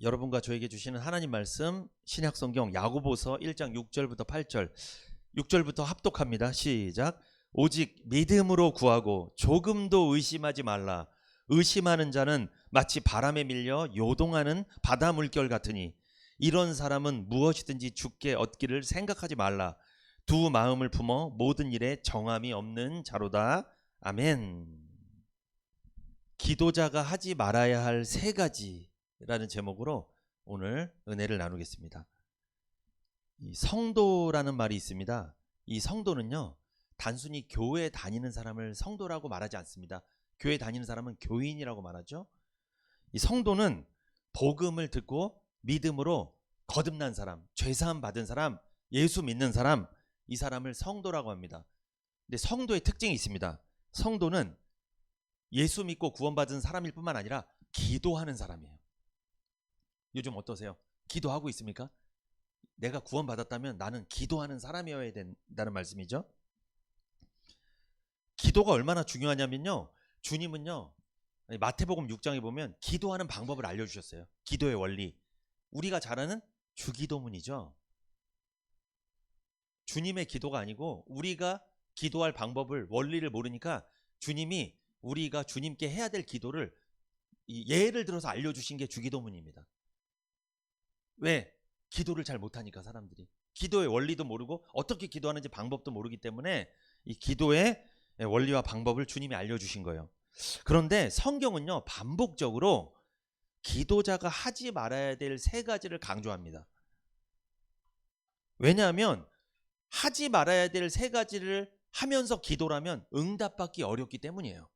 여러분과 저에게 주시는 하나님 말씀 신약성경 야고보서 1장 6절부터 8절 6절부터 합독합니다. 시작. 오직 믿음으로 구하고 조금도 의심하지 말라. 의심하는 자는 마치 바람에 밀려 요동하는 바다 물결 같으니 이런 사람은 무엇이든지 주께 얻기를 생각하지 말라. 두 마음을 품어 모든 일에 정함이 없는 자로다. 아멘. 기도자가 하지 말아야 할 세 가지라는 제목으로 오늘 은혜를 나누겠습니다. 이 성도라는 말이 있습니다. 이 성도는요, 단순히 교회 다니는 사람을 성도라고 말하지 않습니다. 교회 다니는 사람은 교인이라고 말하죠. 이 성도는 복음을 듣고 믿음으로 거듭난 사람, 죄사함 받은 사람, 예수 믿는 사람, 이 사람을 성도라고 합니다. 근데 성도의 특징이 있습니다. 성도는 예수 믿고 구원받은 사람일 뿐만 아니라 기도하는 사람이에요. 요즘 어떠세요? 기도하고 있습니까? 내가 구원받았다면 나는 기도하는 사람이어야 된다는 말씀이죠. 기도가 얼마나 중요하냐면요, 주님은요 마태복음 6장에 보면 기도하는 방법을 알려주셨어요. 기도의 원리. 우리가 잘 아는 주기도문이죠. 주님의 기도가 아니고 우리가 기도할 방법을, 원리를 모르니까 주님이 우리가 주님께 해야 될 기도를 예를 들어서 알려주신 게 주기도문입니다. 왜? 기도를 잘 못하니까. 사람들이 기도의 원리도 모르고 어떻게 기도하는지 방법도 모르기 때문에 이 기도의 원리와 방법을 주님이 알려주신 거예요. 그런데 성경은요, 반복적으로 기도자가 하지 말아야 될 세 가지를 강조합니다. 왜냐하면 하지 말아야 될 세 가지를 하면서 기도라면 응답받기 어렵기 때문이에요.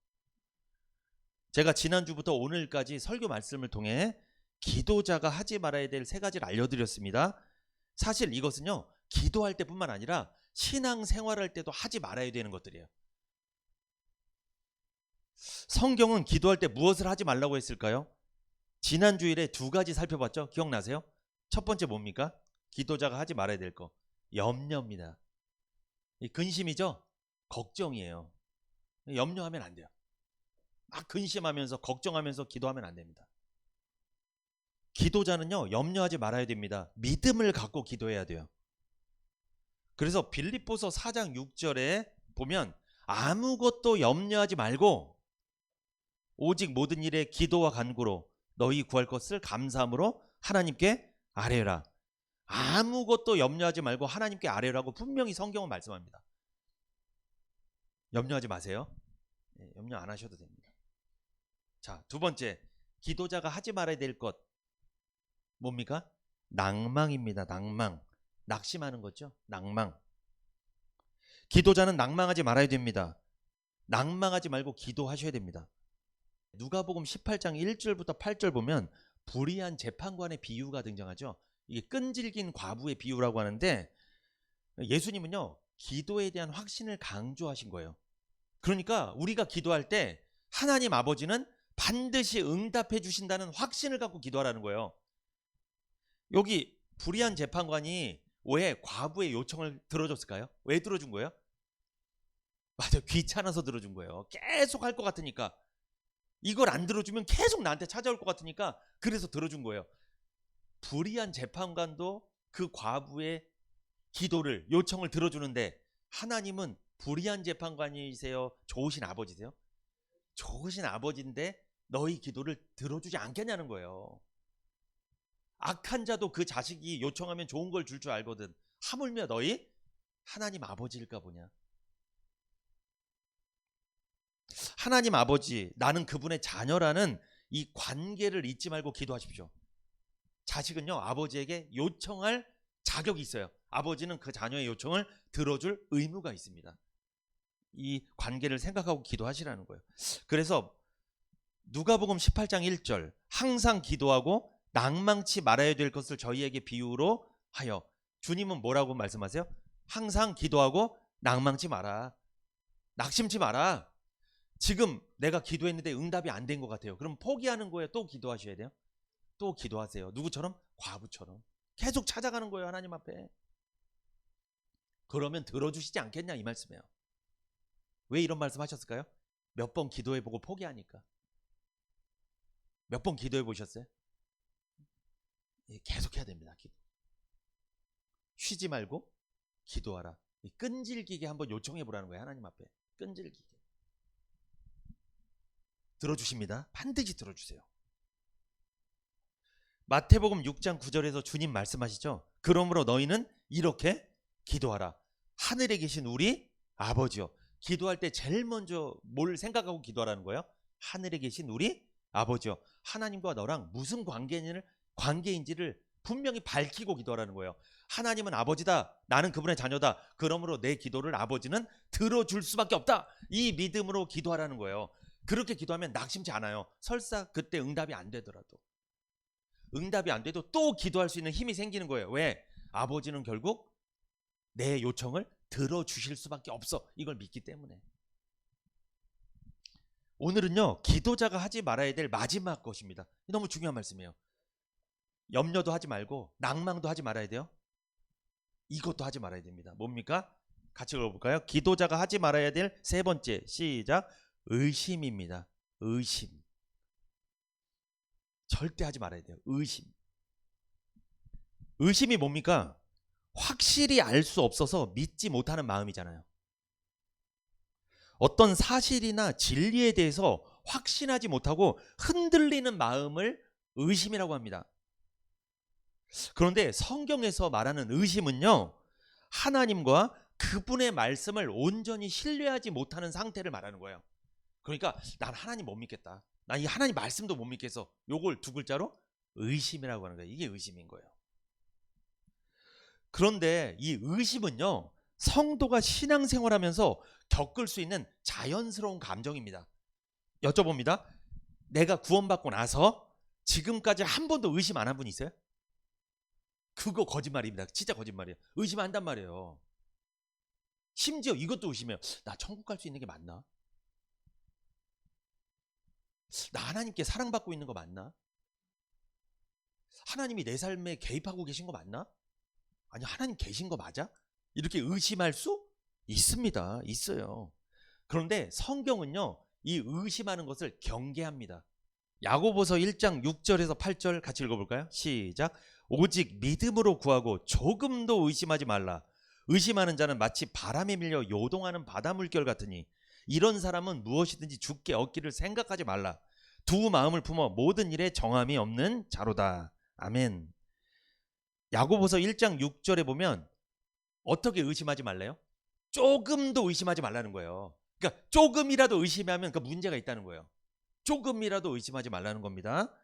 제가 지난주부터 오늘까지 설교 말씀을 통해 기도자가 하지 말아야 될 세 가지를 알려드렸습니다. 사실 이것은요, 기도할 때뿐만 아니라 신앙생활할 때도 하지 말아야 되는 것들이에요. 성경은 기도할 때 무엇을 하지 말라고 했을까요? 지난 주일에 두 가지 살펴봤죠? 기억나세요? 첫 번째 뭡니까? 기도자가 하지 말아야 될 거, 염려입니다. 이 근심이죠? 걱정이에요. 염려하면 안 돼요. 막 근심하면서 걱정하면서 기도하면 안 됩니다. 기도자는요, 염려하지 말아야 됩니다. 믿음을 갖고 기도해야 돼요. 그래서 빌립보서 4장 6절에 보면 아무것도 염려하지 말고 오직 모든 일에 기도와 간구로 너희 구할 것을 감사함으로 하나님께 아뢰라. 아무것도 염려하지 말고 하나님께 아뢰라고 분명히 성경은 말씀합니다. 염려하지 마세요. 염려 안 하셔도 됩니다. 자, 두 번째, 기도자가 하지 말아야 될 것 뭡니까? 낭망입니다. 낭망. 낙심하는 거죠. 낭망. 기도자는 낭망하지 말아야 됩니다. 낭망하지 말고 기도하셔야 됩니다. 누가복음 18장 1절부터 8절 보면 불의한 재판관의 비유가 등장하죠. 이게 끈질긴 과부의 비유라고 하는데, 예수님은요, 기도에 대한 확신을 강조하신 거예요. 그러니까 우리가 기도할 때 하나님 아버지는 반드시 응답해 주신다는 확신을 갖고 기도하라는 거예요. 여기 불의한 재판관이 왜 과부의 요청을 들어줬을까요? 왜 들어준 거예요? 맞아요. 귀찮아서 들어준 거예요. 계속 할 것 같으니까. 이걸 안 들어주면 계속 나한테 찾아올 것 같으니까 그래서 들어준 거예요. 불의한 재판관도 그 과부의 기도를, 요청을 들어주는데 하나님은 불의한 재판관이세요? 좋으신 아버지세요? 좋으신 아버지인데 너희 기도를 들어주지 않겠냐는 거예요. 악한 자도 그 자식이 요청하면 좋은 걸 줄 줄 알거든. 하물며 너희 하나님 아버지일까 보냐. 하나님 아버지, 나는 그분의 자녀라는 이 관계를 잊지 말고 기도하십시오. 자식은요, 아버지에게 요청할 자격이 있어요. 아버지는 그 자녀의 요청을 들어줄 의무가 있습니다. 이 관계를 생각하고 기도하시라는 거예요. 그래서 누가복음 18장 1절, 항상 기도하고 낭망치 말아야 될 것을 저희에게 비유로 하여. 주님은 뭐라고 말씀하세요? 항상 기도하고 낭망치 마라. 낙심치 마라. 지금 내가 기도했는데 응답이 안 된 것 같아요. 그럼 포기하는 거예요? 또 기도하셔야 돼요? 또 기도하세요. 누구처럼? 과부처럼. 계속 찾아가는 거예요, 하나님 앞에. 그러면 들어주시지 않겠냐, 이 말씀이에요. 왜 이런 말씀 하셨을까요? 몇 번 기도해보고 포기하니까. 몇 번 기도해 보셨어요? 계속해야 됩니다. 기도. 쉬지 말고 기도하라. 끈질기게 한번 요청해 보라는 거예요. 하나님 앞에 끈질기게. 들어주십니다. 반드시 들어주세요. 마태복음 6장 9절에서 주님 말씀하시죠. 그러므로 너희는 이렇게 기도하라. 하늘에 계신 우리 아버지요. 기도할 때 제일 먼저 뭘 생각하고 기도하라는 거예요? 하늘에 계신 우리 아버지요. 하나님과 너랑 무슨 관계인지를 분명히 밝히고 기도하라는 거예요. 하나님은 아버지다. 나는 그분의 자녀다. 그러므로 내 기도를 아버지는 들어줄 수밖에 없다. 이 믿음으로 기도하라는 거예요. 그렇게 기도하면 낙심치 않아요. 설사 그때 응답이 안 되더라도. 응답이 안 돼도 또 기도할 수 있는 힘이 생기는 거예요. 왜? 아버지는 결국 내 요청을 들어주실 수밖에 없어. 이걸 믿기 때문에. 오늘은요, 기도자가 하지 말아야 될 마지막 것입니다. 너무 중요한 말씀이에요. 염려도 하지 말고 낭망도 하지 말아야 돼요. 이것도 하지 말아야 됩니다. 뭡니까? 같이 읽어볼까요? 기도자가 하지 말아야 될 세 번째, 시작. 의심입니다. 의심. 절대 하지 말아야 돼요. 의심. 의심이 뭡니까? 확실히 알 수 없어서 믿지 못하는 마음이잖아요. 어떤 사실이나 진리에 대해서 확신하지 못하고 흔들리는 마음을 의심이라고 합니다. 그런데 성경에서 말하는 의심은요, 하나님과 그분의 말씀을 온전히 신뢰하지 못하는 상태를 말하는 거예요. 그러니까 난 하나님 못 믿겠다. 난 이 하나님 말씀도 못 믿겠어. 요걸 두 글자로 의심이라고 하는 거예요. 이게 의심인 거예요. 그런데 이 의심은요, 성도가 신앙생활하면서 겪을 수 있는 자연스러운 감정입니다. 여쭤봅니다. 내가 구원받고 나서 지금까지 한 번도 의심 안 한 분 있어요? 그거 거짓말입니다. 진짜 거짓말이에요. 의심한단 말이에요. 심지어 이것도 의심해요. 나 천국 갈 수 있는 게 맞나? 나 하나님께 사랑받고 있는 거 맞나? 하나님이 내 삶에 개입하고 계신 거 맞나? 아니, 하나님 계신 거 맞아? 이렇게 의심할 수 있습니다. 있어요. 그런데 성경은요, 이 의심하는 것을 경계합니다. 야고보서 1장 6절에서 8절 같이 읽어볼까요? 시작. 오직 믿음으로 구하고 조금도 의심하지 말라. 의심하는 자는 마치 바람에 밀려 요동하는 바다 물결 같으니 이런 사람은 무엇이든지 주께 얻기를 생각하지 말라. 두 마음을 품어 모든 일에 정함이 없는 자로다. 아멘. 야고보서 1장 6절에 보면 어떻게 의심하지 말래요? 조금도 의심하지 말라는 거예요. 그러니까 조금이라도 의심하면 그 문제가 있다는 거예요. 조금이라도 의심하지 말라는 겁니다.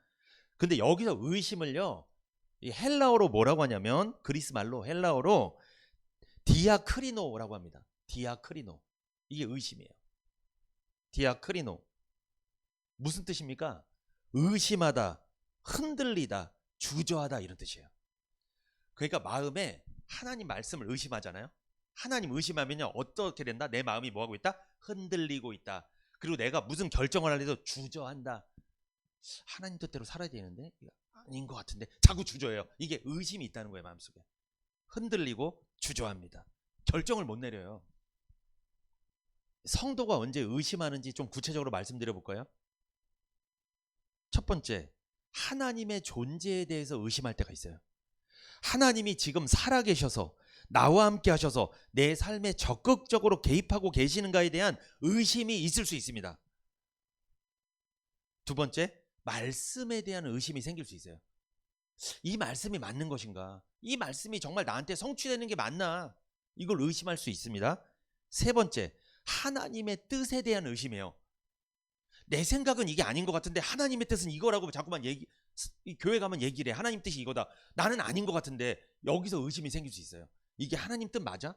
근데 여기서 의심을요, 이 헬라어로 뭐라고 하냐면, 그리스 말로 헬라어로 디아크리노라고 합니다. 디아크리노. 이게 의심이에요. 디아크리노. 무슨 뜻입니까? 의심하다, 흔들리다, 주저하다, 이런 뜻이에요. 그러니까 마음에 하나님 말씀을 의심하잖아요. 하나님 의심하면요, 어떻게 된다? 내 마음이 뭐하고 있다? 흔들리고 있다. 그리고 내가 무슨 결정을 하려도 주저한다. 하나님 뜻대로 살아야 되는데 아닌 것 같은데 자꾸 주저해요. 이게 의심이 있다는 거예요. 마음속에 흔들리고 주저합니다. 결정을 못 내려요. 성도가 언제 의심하는지 좀 구체적으로 말씀드려 볼까요? 첫 번째, 하나님의 존재에 대해서 의심할 때가 있어요. 하나님이 지금 살아계셔서 나와 함께 하셔서 내 삶에 적극적으로 개입하고 계시는가에 대한 의심이 있을 수 있습니다. 두 번째, 말씀에 대한 의심이 생길 수 있어요. 이 말씀이 맞는 것인가? 이 말씀이 정말 나한테 성취되는 게 맞나? 이걸 의심할 수 있습니다. 세 번째, 하나님의 뜻에 대한 의심이에요. 내 생각은 이게 아닌 것 같은데 하나님의 뜻은 이거라고 자꾸만 교회 가면 얘기를 해. 하나님 뜻이 이거다. 나는 아닌 것 같은데 여기서 의심이 생길 수 있어요. 이게 하나님 뜻 맞아?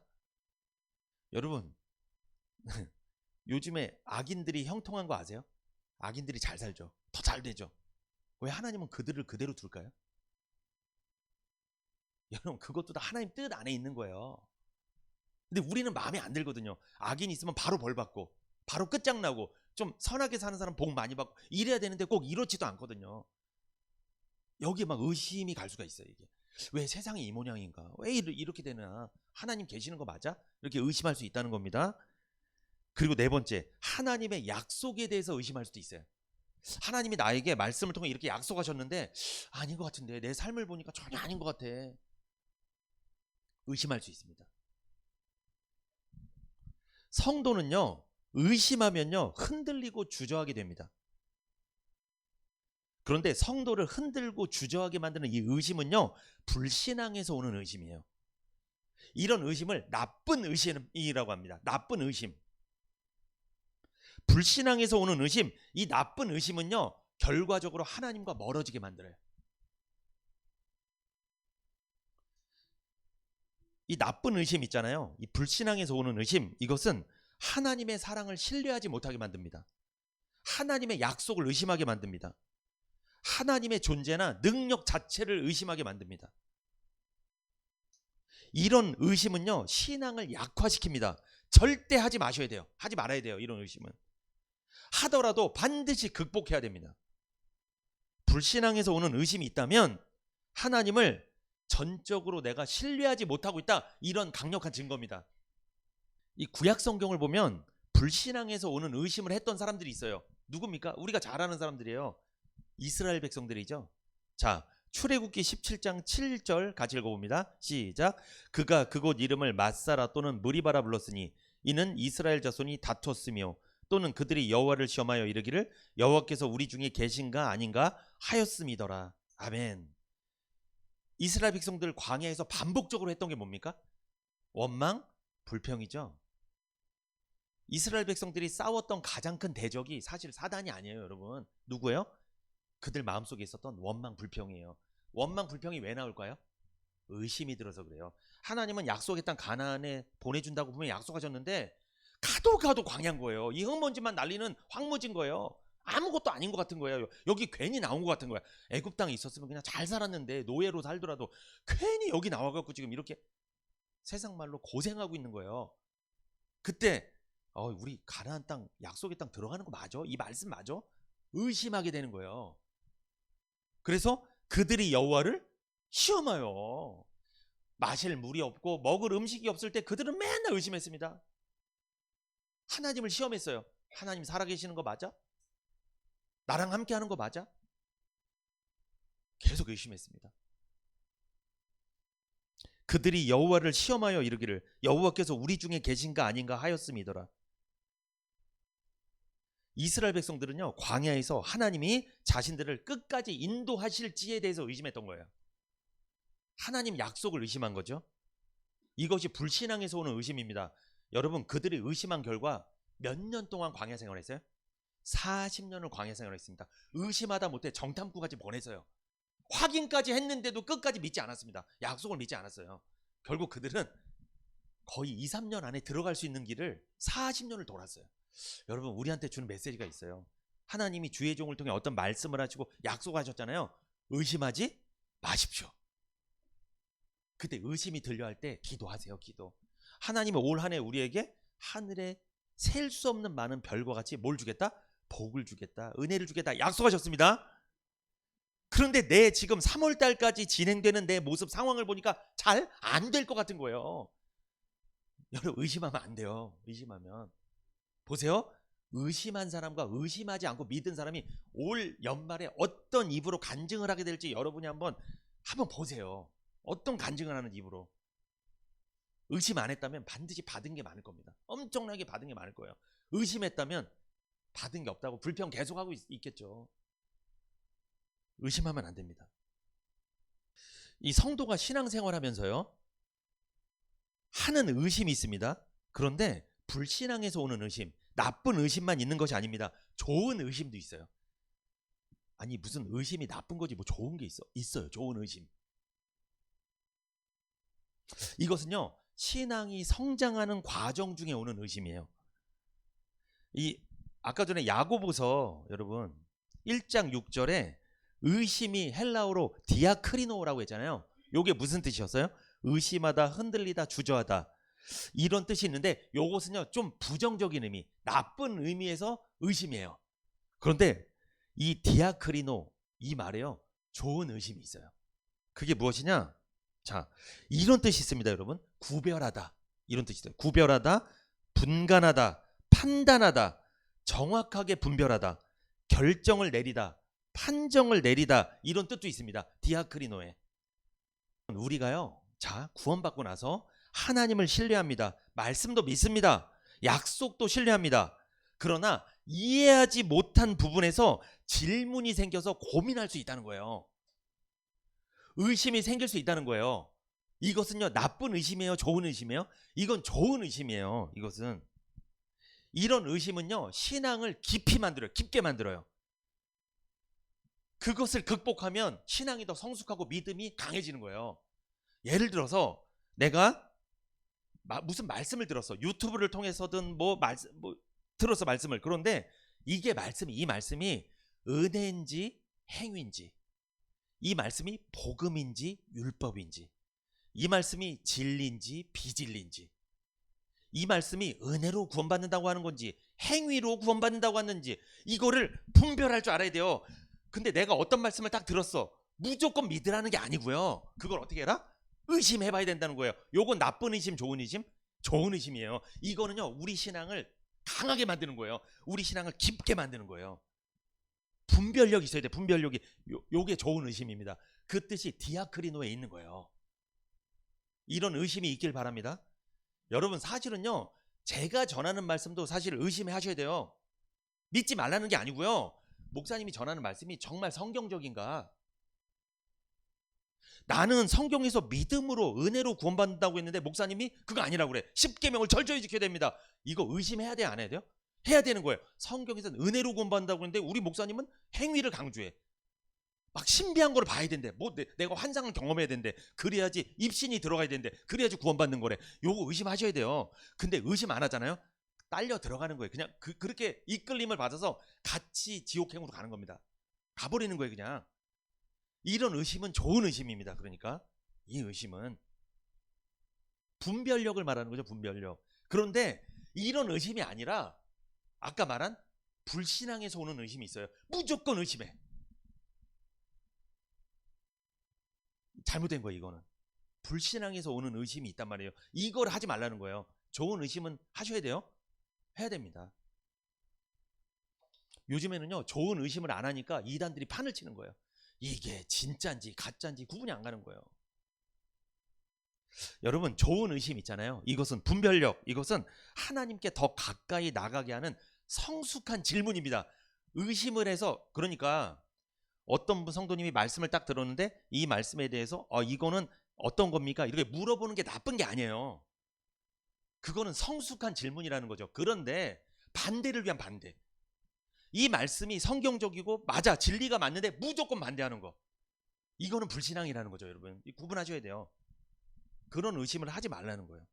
여러분, 요즘에 악인들이 형통한 거 아세요? 악인들이 잘 살죠. 더 잘 되죠. 왜 하나님은 그들을 그대로 둘까요? 여러분, 그것도 다 하나님 뜻 안에 있는 거예요. 근데 우리는 마음에 안 들거든요. 악인 있으면 바로 벌 받고 바로 끝장나고 좀 선하게 사는 사람 복 많이 받고 이래야 되는데 꼭 이렇지도 않거든요. 여기에 막 의심이 갈 수가 있어요. 이게 왜 세상이 이 모양인가? 왜 이렇게 되나? 하나님 계시는 거 맞아? 이렇게 의심할 수 있다는 겁니다. 그리고 네 번째, 하나님의 약속에 대해서 의심할 수도 있어요. 하나님이 나에게 말씀을 통해 이렇게 약속하셨는데 아닌 것 같은데, 내 삶을 보니까 전혀 아닌 것 같아. 의심할 수 있습니다. 성도는요, 의심하면요 흔들리고 주저하게 됩니다. 그런데 성도를 흔들고 주저하게 만드는 이 의심은요, 불신앙에서 오는 의심이에요. 이런 의심을 나쁜 의심이라고 합니다. 나쁜 의심. 불신앙에서 오는 의심, 이 나쁜 의심은요 결과적으로 하나님과 멀어지게 만들어요. 이 나쁜 의심 있잖아요, 이 불신앙에서 오는 의심, 이것은 하나님의 사랑을 신뢰하지 못하게 만듭니다. 하나님의 약속을 의심하게 만듭니다. 하나님의 존재나 능력 자체를 의심하게 만듭니다. 이런 의심은요 신앙을 약화시킵니다. 절대 하지 마셔야 돼요. 하지 말아야 돼요. 이런 의심은 하더라도 반드시 극복해야 됩니다. 불신앙에서 오는 의심이 있다면 하나님을 전적으로 내가 신뢰하지 못하고 있다, 이런 강력한 증거입니다. 이 구약 성경을 보면 불신앙에서 오는 의심을 했던 사람들이 있어요. 누굽니까? 우리가 잘 아는 사람들이에요. 이스라엘 백성들이죠. 자, 출애굽기 17장 7절 같이 읽어봅니다. 시작. 그가 그곳 이름을 맛사라 또는 무리바라 불렀으니 이는 이스라엘 자손이 다퉜으며 또는 그들이 여호와를 시험하여 이르기를 여호와께서 우리 중에 계신가 아닌가 하였음이더라. 아멘. 이스라엘 백성들 광야에서 반복적으로 했던 게 뭡니까? 원망, 불평이죠. 이스라엘 백성들이 싸웠던 가장 큰 대적이 사실 사단이 아니에요, 여러분. 누구예요? 그들 마음속에 있었던 원망, 불평이에요. 원망, 불평이 왜 나올까요? 의심이 들어서 그래요. 하나님은 약속의 땅 가나안에 보내준다고 분명히 약속하셨는데 가도 광야인 거예요. 이 흙먼지만 날리는 황무지인 거예요. 아무것도 아닌 것 같은 거예요. 여기 괜히 나온 것 같은 거야. 애굽 땅에 있었으면 그냥 잘 살았는데, 노예로 살더라도 괜히 여기 나와갖고 지금 이렇게 세상 말로 고생하고 있는 거예요. 그때 우리 가나안 땅, 약속의 땅 들어가는 거 맞아? 이 말씀 맞아? 의심하게 되는 거예요. 그래서 그들이 여호와를 시험하여 마실 물이 없고 먹을 음식이 없을 때 그들은 맨날 의심했습니다. 하나님을 시험했어요. 하나님 살아계시는 거 맞아? 나랑 함께 하는 거 맞아? 계속 의심했습니다. 그들이 여호와를 시험하여 이르기를 여호와께서 우리 중에 계신가 아닌가 하였음이더라. 이스라엘 백성들은요 광야에서 하나님이 자신들을 끝까지 인도하실지에 대해서 의심했던 거예요. 하나님 약속을 의심한 거죠. 이것이 불신앙에서 오는 의심입니다. 여러분, 그들이 의심한 결과 몇 년 동안 광야 생활했어요? 40년을 광야 생활했습니다. 의심하다 못해 정탐구까지 보내서요. 확인까지 했는데도 끝까지 믿지 않았습니다. 약속을 믿지 않았어요. 결국 그들은 거의 2, 3년 안에 들어갈 수 있는 길을 40년을 돌았어요. 여러분, 우리한테 주는 메시지가 있어요. 하나님이 주의 종을 통해 어떤 말씀을 하시고 약속하셨잖아요. 의심하지 마십시오. 그때 의심이 들려할 때 기도하세요. 기도. 하나님은 올 한 해 우리에게 하늘에 셀 수 없는 많은 별과 같이 뭘 주겠다? 복을 주겠다, 은혜를 주겠다 약속하셨습니다. 그런데 내 지금 3월 달까지 진행되는 내 모습 상황을 보니까 잘 안 될 것 같은 거예요. 여러분, 의심하면 안 돼요. 의심하면 보세요. 의심한 사람과 의심하지 않고 믿은 사람이 올 연말에 어떤 입으로 간증을 하게 될지 여러분이 한번 보세요. 어떤 간증을 하는 입으로. 의심 안 했다면 반드시 받은 게 많을 겁니다. 엄청나게 받은 게 많을 거예요. 의심했다면 받은 게 없다고 불평 계속하고 있겠죠. 의심하면 안 됩니다. 이 성도가 신앙생활 하면서요 하는 의심이 있습니다. 그런데 불신앙에서 오는 의심, 나쁜 의심만 있는 것이 아닙니다. 좋은 의심도 있어요. 아니, 무슨 의심이 나쁜 거지 뭐 좋은 게 있어요. 좋은 의심. 이것은요 신앙이 성장하는 과정 중에 오는 의심이에요. 이 아까 전에 야고보서 여러분 1장 6절에 의심이 헬라어로 디아크리노라고 했잖아요. 이게 무슨 뜻이었어요? 의심하다, 흔들리다, 주저하다, 이런 뜻이 있는데 이것은요 좀 부정적인 의미, 나쁜 의미에서 의심이에요. 그런데 이 디아크리노 이 말에요 좋은 의심이 있어요. 그게 무엇이냐? 자, 이런 뜻이 있습니다. 여러분, 구별하다, 이런 뜻이 있어요. 구별하다, 분간하다, 판단하다, 정확하게 분별하다, 결정을 내리다, 판정을 내리다 이런 뜻도 있습니다. 디아크리노에. 우리가요, 자, 구원받고 나서 하나님을 신뢰합니다. 말씀도 믿습니다. 약속도 신뢰합니다. 그러나 이해하지 못한 부분에서 질문이 생겨서 고민할 수 있다는 거예요. 의심이 생길 수 있다는 거예요. 이것은요, 나쁜 의심이에요? 좋은 의심이에요? 이건 좋은 의심이에요. 이것은. 이런 의심은요, 신앙을 깊이 만들어요. 깊게 만들어요. 그것을 극복하면 신앙이 더 성숙하고 믿음이 강해지는 거예요. 예를 들어서 내가 무슨 말씀을 들었어. 유튜브를 통해서든 들어서 말씀을. 그런데 이 말씀이 은혜인지 행위인지, 이 말씀이 복음인지 율법인지, 이 말씀이 진리인지 비진리인지, 이 말씀이 은혜로 구원받는다고 하는 건지 행위로 구원받는다고 하는지 이거를 분별할 줄 알아야 돼요. 근데 내가 어떤 말씀을 딱 들었어. 무조건 믿으라는 게 아니고요. 그걸 어떻게 해라? 의심해봐야 된다는 거예요. 요건 나쁜 의심, 좋은 의심? 좋은 의심이에요. 이거는요, 우리 신앙을 강하게 만드는 거예요. 우리 신앙을 깊게 만드는 거예요. 분별력이 있어야 돼. 분별력이. 요게 좋은 의심입니다. 그 뜻이 디아크리노에 있는 거예요. 이런 의심이 있길 바랍니다. 여러분, 사실은요, 제가 전하는 말씀도 사실 의심해 하셔야 돼요. 믿지 말라는 게 아니고요. 목사님이 전하는 말씀이 정말 성경적인가? 나는 성경에서 믿음으로 은혜로 구원받는다고 했는데 목사님이 그거 아니라고 그래. 10계명을 철저히 지켜야 됩니다. 이거 의심해야 돼요? 안 해야 돼요? 해야 되는 거예요. 성경에서는 은혜로 구원받는다고 했는데 우리 목사님은 행위를 강조해. 막 신비한 걸 봐야 된대. 내가 환상을 경험해야 된대. 그래야지 입신이 들어가야 된대. 그래야지 구원받는 거래. 요거 의심하셔야 돼요. 근데 의심 안 하잖아요. 딸려 들어가는 거예요. 그냥 그렇게 이끌림을 받아서 같이 지옥행으로 가는 겁니다. 가버리는 거예요, 그냥. 이런 의심은 좋은 의심입니다. 그러니까 이 의심은 분별력을 말하는 거죠. 분별력. 그런데 이런 의심이 아니라 아까 말한 불신앙에서 오는 의심이 있어요. 무조건 의심해. 잘못된 거예요. 이거는 불신앙에서 오는 의심이 있단 말이에요. 이걸 하지 말라는 거예요. 좋은 의심은 하셔야 돼요. 해야 됩니다. 요즘에는요, 좋은 의심을 안 하니까 이단들이 판을 치는 거예요. 이게 진짜인지 가짜인지 구분이 안 가는 거예요. 여러분, 좋은 의심 있잖아요. 이것은 분별력, 이것은 하나님께 더 가까이 나가게 하는 성숙한 질문입니다. 의심을 해서, 그러니까 어떤 분 성도님이 말씀을 딱 들었는데 이 말씀에 대해서 이거는 어떤 겁니까? 이렇게 물어보는 게 나쁜 게 아니에요. 그거는 성숙한 질문이라는 거죠. 그런데 반대를 위한 반대. 이 말씀이 성경적이고 맞아, 진리가 맞는데 무조건 반대하는 거. 이거는 불신앙이라는 거죠, 여러분. 구분하셔야 돼요. 그런 의심을 하지 말라는 거예요.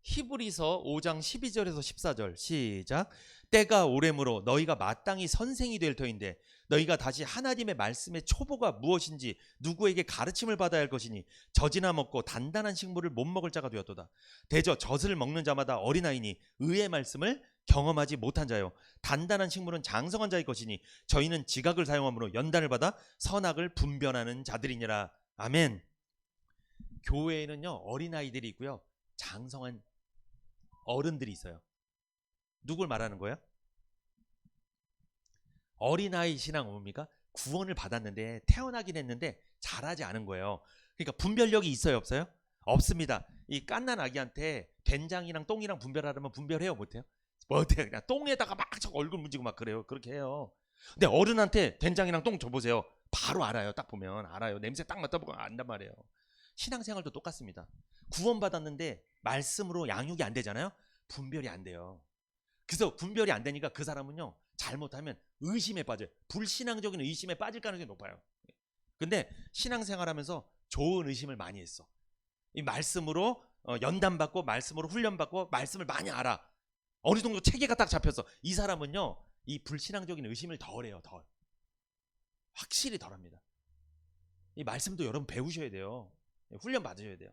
히브리서 5장 12절에서 14절 시작. 때가 오래므로 너희가 마땅히 선생이 될 터인데 너희가 다시 하나님의 말씀의 초보가 무엇인지 누구에게 가르침을 받아야 할 것이니 젖이나 먹고 단단한 식물을 못 먹을 자가 되었도다. 대저 젖을 먹는 자마다 어린아이니 의의 말씀을 경험하지 못한 자요. 단단한 식물은 장성한 자의 것이니 저희는 지각을 사용함으로 연단을 받아 선악을 분별하는 자들이니라. 아멘. 교회에는요, 어린아이들이 있고요, 장성한 어른들이 있어요. 누굴 말하는 거예요? 어린아이 신앙 뭡니까? 구원을 받았는데 태어나긴 했는데 잘하지 않은 거예요. 그러니까 분별력이 있어요, 없어요? 없습니다. 이 갓난 아기한테 된장이랑 똥이랑 분별하려면 분별해요, 못해요? 못해요. 그냥 똥에다가 막 얼굴 문지고 막 그래요. 그렇게 해요. 근데 어른한테 된장이랑 똥 줘보세요. 바로 알아요. 딱 보면 알아요. 냄새 딱 맡아보고 안단 말이에요. 신앙생활도 똑같습니다. 구원받았는데 말씀으로 양육이 안 되잖아요. 분별이 안 돼요. 그래서 분별이 안 되니까 그 사람은요, 잘못하면 의심에 빠져요. 불신앙적인 의심에 빠질 가능성이 높아요. 근데 신앙생활하면서 좋은 의심을 많이 했어. 이 말씀으로 연단받고 말씀으로 훈련받고 말씀을 많이 알아. 어느 정도 체계가 딱 잡혔어. 이 사람은요, 이 불신앙적인 의심을 덜 해요. 덜. 확실히 덜합니다. 이 말씀도 여러분 배우셔야 돼요. 훈련 받으셔야 돼요.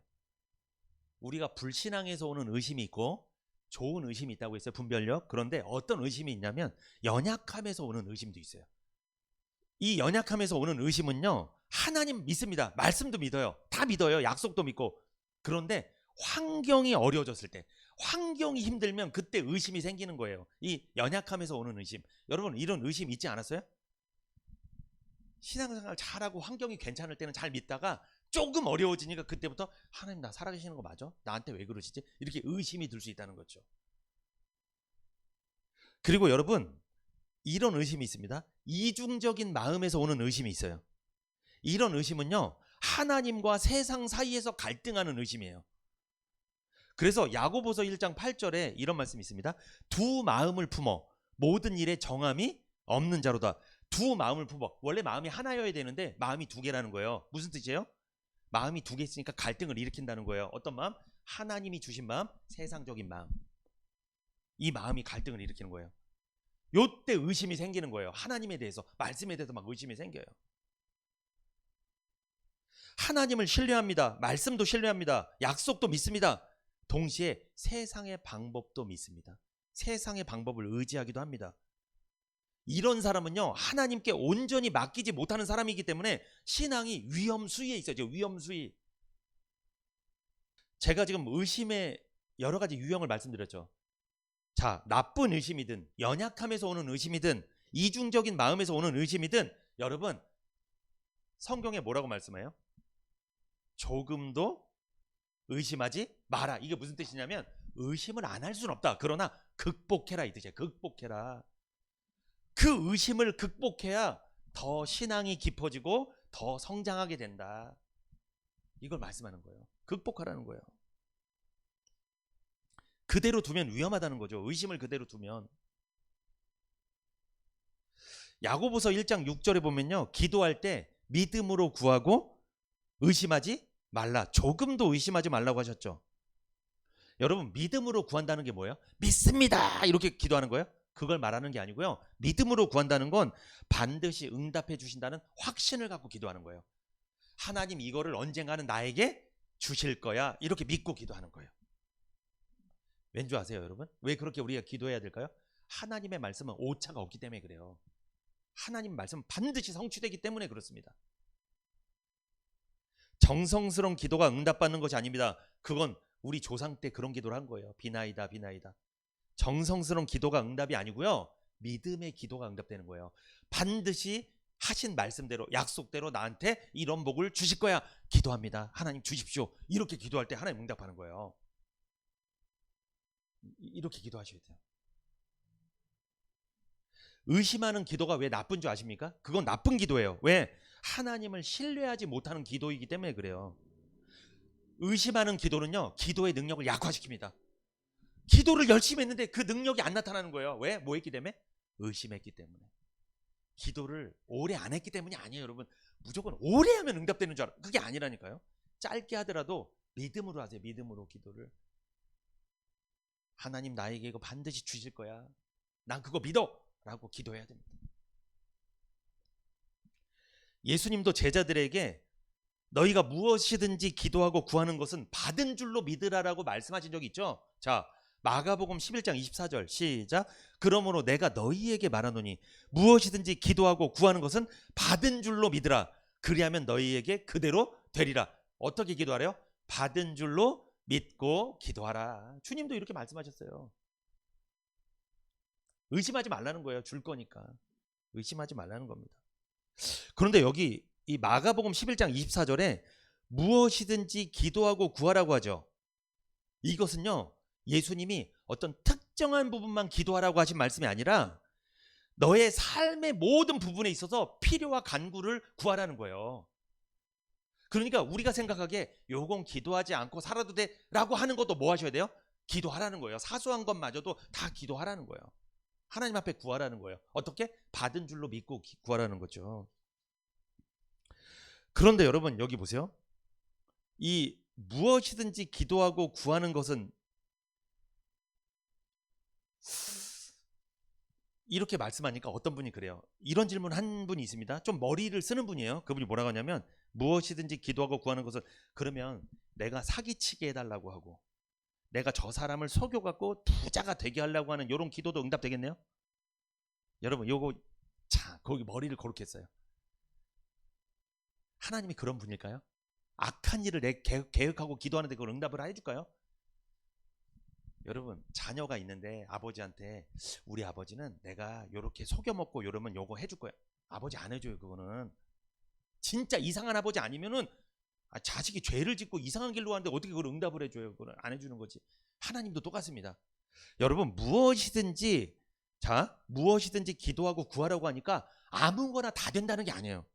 우리가 불신앙에서 오는 의심이 있고 좋은 의심이 있다고 했어요. 분별력. 그런데 어떤 의심이 있냐면 연약함에서 오는 의심도 있어요. 이 연약함에서 오는 의심은요, 하나님 믿습니다. 말씀도 믿어요. 다 믿어요. 약속도 믿고. 그런데 환경이 어려워졌을 때, 환경이 힘들면 그때 의심이 생기는 거예요. 이 연약함에서 오는 의심. 여러분 이런 의심 있지 않았어요? 신앙생활 잘하고 환경이 괜찮을 때는 잘 믿다가 조금 어려워지니까 그때부터 하나님 나 살아계시는 거 맞아? 나한테 왜 그러시지? 이렇게 의심이 들 수 있다는 거죠. 그리고 여러분 이런 의심이 있습니다. 이중적인 마음에서 오는 의심이 있어요. 이런 의심은요 하나님과 세상 사이에서 갈등하는 의심이에요. 그래서 야고보서 1장 8절에 이런 말씀이 있습니다. 두 마음을 품어 모든 일에 정함이 없는 자로다. 두 마음을 품어. 원래 마음이 하나여야 되는데 마음이 두 개라는 거예요. 무슨 뜻이에요? 마음이 두 개 있으니까 갈등을 일으킨다는 거예요. 어떤 마음? 하나님이 주신 마음, 세상적인 마음. 이 마음이 갈등을 일으키는 거예요. 요때 의심이 생기는 거예요. 하나님에 대해서, 말씀에 대해서 막 의심이 생겨요. 하나님을 신뢰합니다. 말씀도 신뢰합니다. 약속도 믿습니다. 동시에 세상의 방법도 믿습니다. 세상의 방법을 의지하기도 합니다. 이런 사람은요 하나님께 온전히 맡기지 못하는 사람이기 때문에 신앙이 위험수위에 있어요. 위험수위. 제가 지금 의심의 여러 가지 유형을 말씀드렸죠. 자, 나쁜 의심이든 연약함에서 오는 의심이든 이중적인 마음에서 오는 의심이든 여러분 성경에 뭐라고 말씀해요? 조금도 의심하지 마라. 이게 무슨 뜻이냐면 의심을 안 할 수는 없다. 그러나 극복해라 이 뜻이에요. 극복해라. 그 의심을 극복해야 더 신앙이 깊어지고 더 성장하게 된다. 이걸 말씀하는 거예요. 극복하라는 거예요. 그대로 두면 위험하다는 거죠. 의심을 그대로 두면. 야고보서 1장 6절에 보면요. 기도할 때 믿음으로 구하고 의심하지 말라. 조금도 의심하지 말라고 하셨죠. 여러분 믿음으로 구한다는 게 뭐예요? 믿습니다. 이렇게 기도하는 거예요? 그걸 말하는 게 아니고요. 믿음으로 구한다는 건 반드시 응답해 주신다는 확신을 갖고 기도하는 거예요. 하나님 이거를 언젠가는 나에게 주실 거야. 이렇게 믿고 기도하는 거예요. 왠지 아세요, 여러분? 왜 그렇게 우리가 기도해야 될까요? 하나님의 말씀은 오차가 없기 때문에 그래요. 하나님 말씀은 반드시 성취되기 때문에 그렇습니다. 정성스러운 기도가 응답받는 것이 아닙니다. 그건 우리 조상 때 그런 기도를 한 거예요. 비나이다 비나이다. 정성스러운 기도가 응답이 아니고요. 믿음의 기도가 응답되는 거예요. 반드시 하신 말씀대로 약속대로 나한테 이런 복을 주실 거야. 기도합니다. 하나님 주십시오. 이렇게 기도할 때 하나님 응답하는 거예요. 이렇게 기도하셔야 돼요. 의심하는 기도가 왜 나쁜 줄 아십니까? 그건 나쁜 기도예요. 왜? 하나님을 신뢰하지 못하는 기도이기 때문에 그래요. 의심하는 기도는요. 기도의 능력을 약화시킵니다. 기도를 열심히 했는데 그 능력이 안 나타나는 거예요. 왜? 뭐 했기 때문에? 의심했기 때문에. 기도를 오래 안 했기 때문이 아니에요, 여러분. 무조건 오래 하면 응답되는 줄 알아요. 그게 아니라니까요. 짧게 하더라도 믿음으로 하세요. 믿음으로 기도를. 하나님 나에게 이거 반드시 주실 거야. 난 그거 믿어. 라고 기도해야 됩니다. 예수님도 제자들에게 너희가 무엇이든지 기도하고 구하는 것은 받은 줄로 믿으라라고 말씀하신 적이 있죠. 자, 마가복음 11장 24절 시작. 그러므로 내가 너희에게 말하노니 무엇이든지 기도하고 구하는 것은 받은 줄로 믿으라. 그리하면 너희에게 그대로 되리라. 어떻게 기도하래요? 받은 줄로 믿고 기도하라. 주님도 이렇게 말씀하셨어요. 의심하지 말라는 거예요. 줄 거니까. 의심하지 말라는 겁니다. 그런데 여기 이 마가복음 11장 24절에 무엇이든지 기도하고 구하라고 하죠. 이것은요. 예수님이 어떤 특정한 부분만 기도하라고 하신 말씀이 아니라 너의 삶의 모든 부분에 있어서 필요와 간구를 구하라는 거예요. 그러니까 우리가 생각하기에 요건 기도하지 않고 살아도 돼 라고 하는 것도 뭐 하셔야 돼요? 기도하라는 거예요. 사소한 것마저도 다 기도하라는 거예요. 하나님 앞에 구하라는 거예요. 어떻게? 받은 줄로 믿고 구하라는 거죠. 그런데 여러분 여기 보세요. 이 무엇이든지 기도하고 구하는 것은 이렇게 말씀하니까 어떤 분이 그래요. 이런 질문 한 분이 있습니다. 좀 머리를 쓰는 분이에요. 그분이 뭐라고 하냐면 무엇이든지 기도하고 구하는 것은 그러면 내가 사기치게 해달라고 하고 내가 저 사람을 속여갖고 부자가 되게 하려고 하는 이런 기도도 응답되겠네요. 여러분 요거 자 거기 머리를 그렇게 했어요. 하나님이 그런 분일까요? 악한 일을 내 계획하고 기도하는데 그걸 응답을 해줄까요? 여러분 자녀가 있는데 아버지한테 우리 아버지는 내가 요렇게 속여 먹고 요러면 요거 해줄 거야. 아버지 안 해줘요. 그거는 진짜 이상한 아버지 아니면은 자식이 죄를 짓고 이상한 길로 가는데 어떻게 그걸 응답을 해줘요? 그걸 안 해주는 거지. 하나님도 똑같습니다. 여러분 무엇이든지 기도하고 구하라고 하니까 아무거나 다 된다는 게 아니에요.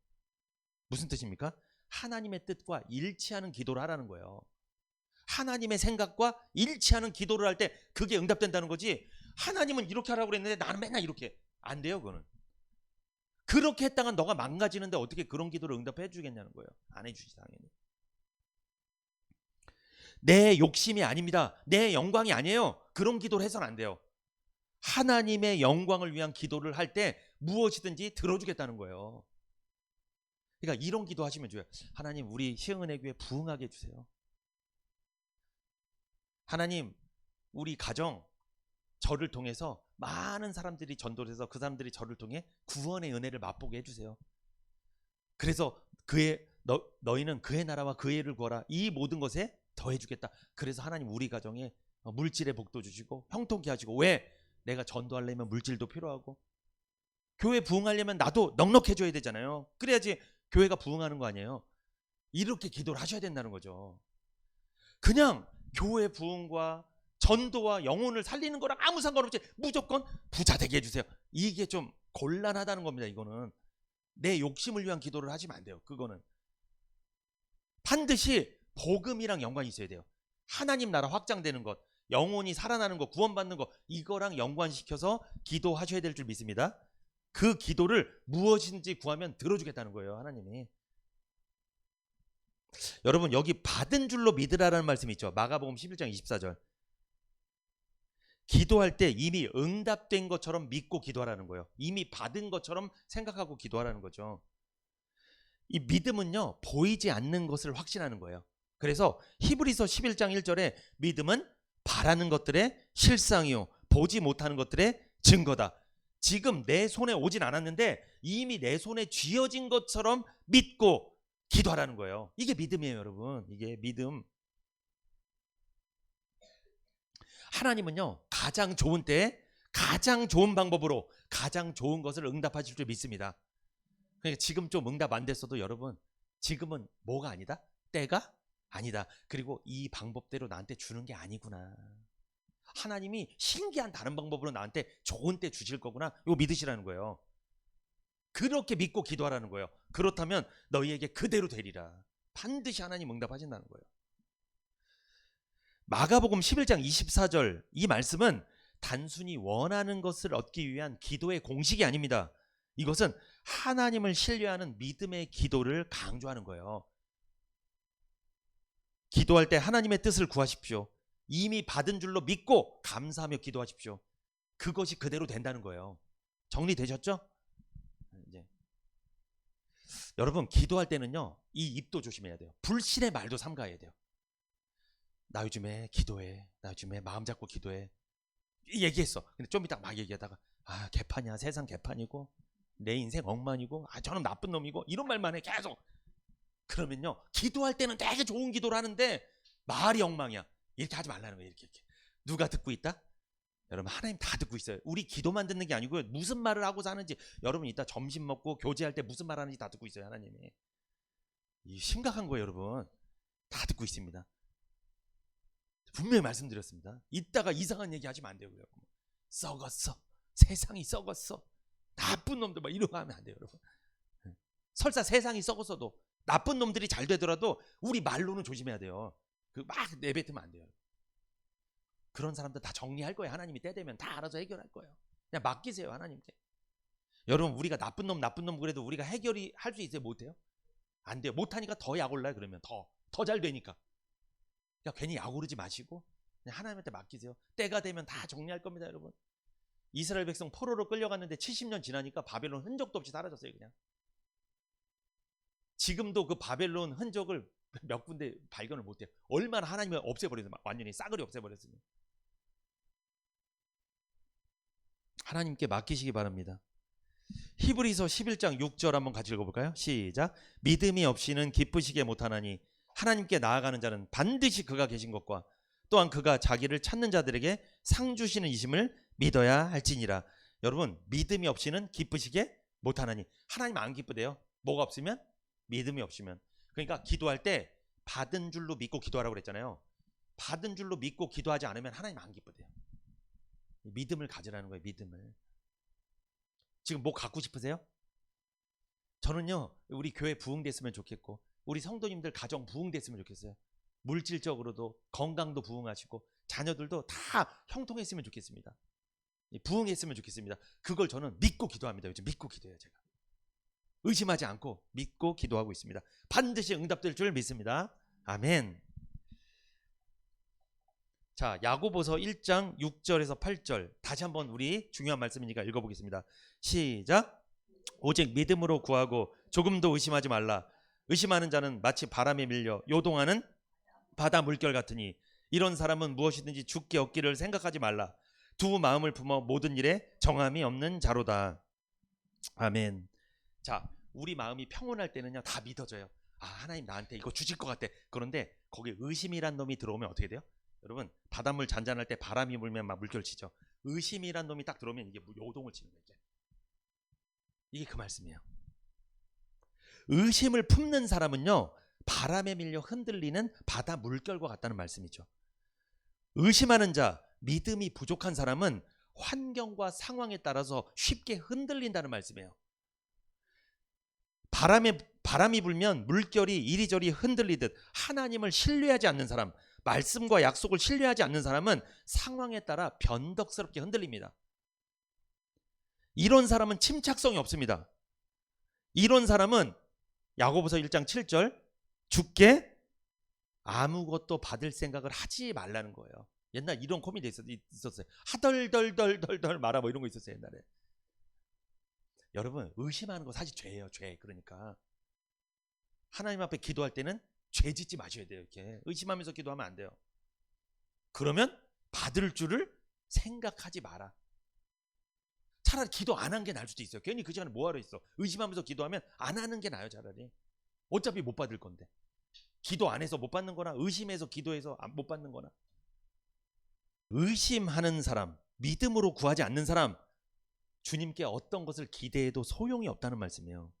무슨 뜻입니까? 하나님의 뜻과 일치하는 기도를 하라는 거예요. 하나님의 생각과 일치하는 기도를 할 때 그게 응답된다는 거지. 하나님은 이렇게 하라고 그랬는데 나는 맨날 이렇게 안 돼요. 그거는 그렇게 했다가 너가 망가지는데 어떻게 그런 기도를 응답해 주겠냐는 거예요. 안 해주지 당연히. 내 욕심이 아닙니다. 내 영광이 아니에요. 그런 기도를 해서는 안 돼요. 하나님의 영광을 위한 기도를 할 때 무엇이든지 들어주겠다는 거예요. 그러니까 이런 기도 하시면 좋아요. 하나님 우리 시흥은혜교회 부흥하게 해주세요. 하나님 우리 가정 저를 통해서 많은 사람들이 전도를 해서 그 사람들이 저를 통해 구원의 은혜를 맛보게 해주세요. 그래서 너희는 그의 나라와 그의 의를 구하라. 이 모든 것에 더해주겠다. 그래서 하나님 우리 가정에 물질의 복도 주시고 형통케 하시고. 왜? 내가 전도하려면 물질도 필요하고 교회 부흥하려면 나도 넉넉해져야 되잖아요. 그래야지 교회가 부흥하는 거 아니에요. 이렇게 기도를 하셔야 된다는 거죠. 그냥 교회 부흥과 전도와 영혼을 살리는 거랑 아무 상관없이 무조건 부자 되게 해주세요. 이게 좀 곤란하다는 겁니다. 이거는 내 욕심을 위한 기도를 하시면 안 돼요. 그거는 반드시 복음이랑 연관이 있어야 돼요. 하나님 나라 확장되는 것, 영혼이 살아나는 것, 구원받는 것, 이거랑 연관시켜서 기도하셔야 될 줄 믿습니다. 그 기도를 무엇인지 구하면 들어주겠다는 거예요. 하나님이. 여러분 여기 받은 줄로 믿으라라는 말씀이 있죠. 마가복음 11장 24절. 기도할 때 이미 응답된 것처럼 믿고 기도하라는 거예요. 이미 받은 것처럼 생각하고 기도하라는 거죠. 이 믿음은요 보이지 않는 것을 확신하는 거예요. 그래서 히브리서 11장 1절에 믿음은 바라는 것들의 실상이요 보지 못하는 것들의 증거다. 지금 내 손에 오진 않았는데 이미 내 손에 쥐어진 것처럼 믿고 기도하라는 거예요. 이게 믿음이에요. 여러분 이게 믿음. 하나님은요 가장 좋은 때에 가장 좋은 방법으로 가장 좋은 것을 응답하실 줄 믿습니다. 그러니까 지금 좀 응답 안 됐어도 여러분 지금은 뭐가 아니다? 때가 아니다. 그리고 이 방법대로 나한테 주는 게 아니구나. 하나님이 신기한 다른 방법으로 나한테 좋은 때 주실 거구나. 이거 믿으시라는 거예요. 그렇게 믿고 기도하라는 거예요. 그렇다면 너희에게 그대로 되리라. 반드시 하나님 응답하신다는 거예요. 마가복음 11장 24절 이 말씀은 단순히 원하는 것을 얻기 위한 기도의 공식이 아닙니다. 이것은 하나님을 신뢰하는 믿음의 기도를 강조하는 거예요. 기도할 때 하나님의 뜻을 구하십시오. 이미 받은 줄로 믿고 감사하며 기도하십시오. 그것이 그대로 된다는 거예요. 정리되셨죠? 이제 여러분 기도할 때는요 이 입도 조심해야 돼요. 불신의 말도 삼가해야 돼요. 나 요즘에 기도해. 나 요즘에 마음 잡고 기도해. 얘기했어. 근데 좀 이따 막 얘기하다가 개판이야. 세상 개판이고 내 인생 엉망이고 저는 나쁜 놈이고 이런 말만 해 계속. 그러면요 기도할 때는 되게 좋은 기도를 하는데 말이 엉망이야. 이렇게 하지 말라는 거예요. 이렇게. 누가 듣고 있다? 여러분 하나님 다 듣고 있어요. 우리 기도만 듣는 게 아니고요. 무슨 말을 하고 사는지 여러분 이따 점심 먹고 교제할 때 무슨 말 하는지 다 듣고 있어요. 하나님이. 이 심각한 거예요. 여러분 다 듣고 있습니다. 분명히 말씀드렸습니다. 이따가 이상한 얘기 하시면 안 돼요. 썩었어. 세상이 썩었어. 나쁜 놈들 막 이러고 하면 안 돼요. 여러분. 설사 세상이 썩었어도 나쁜 놈들이 잘 되더라도 우리 말로는 조심해야 돼요. 막 내뱉으면 안 돼요. 그런 사람들 다 정리할 거예요. 하나님이 때 되면 다 알아서 해결할 거예요. 그냥 맡기세요. 하나님께. 여러분 우리가 나쁜 놈 그래도 우리가 해결이 할 수 있어요? 못해요? 안 돼요. 못하니까 더 약 올라요. 그러면 더 잘 되니까. 그러니까 괜히 약 오르지 마시고 그냥 하나님한테 맡기세요. 때가 되면 다 정리할 겁니다. 여러분. 이스라엘 백성 포로로 끌려갔는데 70년 지나니까 바벨론 흔적도 없이 사라졌어요. 그냥. 지금도 그 바벨론 흔적을 몇 군데 발견을 못해요. 얼마나 하나님을 없애버렸어요. 완전히 싸그리 없애버렸어요. 하나님께 맡기시기 바랍니다. 히브리서 11장 6절 한번 같이 읽어볼까요? 시작. 믿음이 없이는 기쁘시게 못하나니 하나님께 나아가는 자는 반드시 그가 계신 것과 또한 그가 자기를 찾는 자들에게 상 주시는 이심을 믿어야 할지니라. 여러분, 믿음이 없이는 기쁘시게 못하나니. 하나님 안 기쁘대요. 뭐가 없으면? 믿음이 없으면. 그러니까 기도할 때 받은 줄로 믿고 기도하라고 그랬잖아요. 받은 줄로 믿고 기도하지 않으면 하나님 안 기쁘대요. 믿음을 가지라는 거예요. 믿음을. 지금 뭐 갖고 싶으세요? 저는요, 우리 교회 부흥됐으면 좋겠고 우리 성도님들 가정 부흥됐으면 좋겠어요. 물질적으로도 건강도 부흥하시고 자녀들도 다 형통했으면 좋겠습니다. 부흥했으면 좋겠습니다. 그걸 저는 믿고 기도합니다. 요즘 믿고 기도해요. 제가 의심하지 않고 믿고 기도하고 있습니다. 반드시 응답될 줄 믿습니다. 아멘. 자, 야고보서 1장 6절에서 8절 다시 한번 우리 중요한 말씀이니까 읽어보겠습니다. 시작. 오직 믿음으로 구하고 조금도 의심하지 말라. 의심하는 자는 마치 바람에 밀려 요동하는 바다 물결 같으니 이런 사람은 무엇이든지 죽게 얻기를 생각하지 말라. 두 마음을 품어 모든 일에 정함이 없는 자로다. 아멘. 자, 우리 마음이 평온할 때는요 다 믿어져요. 아, 하나님 나한테 이거 주실 것 같아. 그런데 거기에 의심이란 놈이 들어오면 어떻게 돼요? 여러분, 바닷물 잔잔할 때 바람이 불면 막 물결 치죠. 의심이란 놈이 딱 들어오면 이게 요동을 치는 거예요. 이게 그 말씀이에요. 의심을 품는 사람은요 바람에 밀려 흔들리는 바다 물결과 같다는 말씀이죠. 의심하는 자, 믿음이 부족한 사람은 환경과 상황에 따라서 쉽게 흔들린다는 말씀이에요. 바람이 불면 물결이 이리저리 흔들리듯 하나님을 신뢰하지 않는 사람, 말씀과 약속을 신뢰하지 않는 사람은 상황에 따라 변덕스럽게 흔들립니다. 이런 사람은 침착성이 없습니다. 이런 사람은 야고보서 1장 7절 주께 아무것도 받을 생각을 하지 말라는 거예요. 옛날 이런 코미디 있었어요. 하덜덜덜덜덜 말아 뭐 이런 거 있었어요 옛날에. 여러분, 의심하는 거 사실 죄예요. 죄. 그러니까 하나님 앞에 기도할 때는 죄 짓지 마셔야 돼요. 이렇게 의심하면서 기도하면 안 돼요. 그러면 받을 줄을 생각하지 마라. 차라리 기도 안 한 게 나을 수도 있어요. 괜히 그 시간에 뭐하러 있어. 의심하면서 기도하면 안 하는 게 나아요. 차라리. 어차피 못 받을 건데. 기도 안 해서 못 받는 거나 의심해서 기도해서 못 받는 거나. 의심하는 사람, 믿음으로 구하지 않는 사람, 주님께 어떤 것을 기대해도 소용이 없다는 말씀이에요.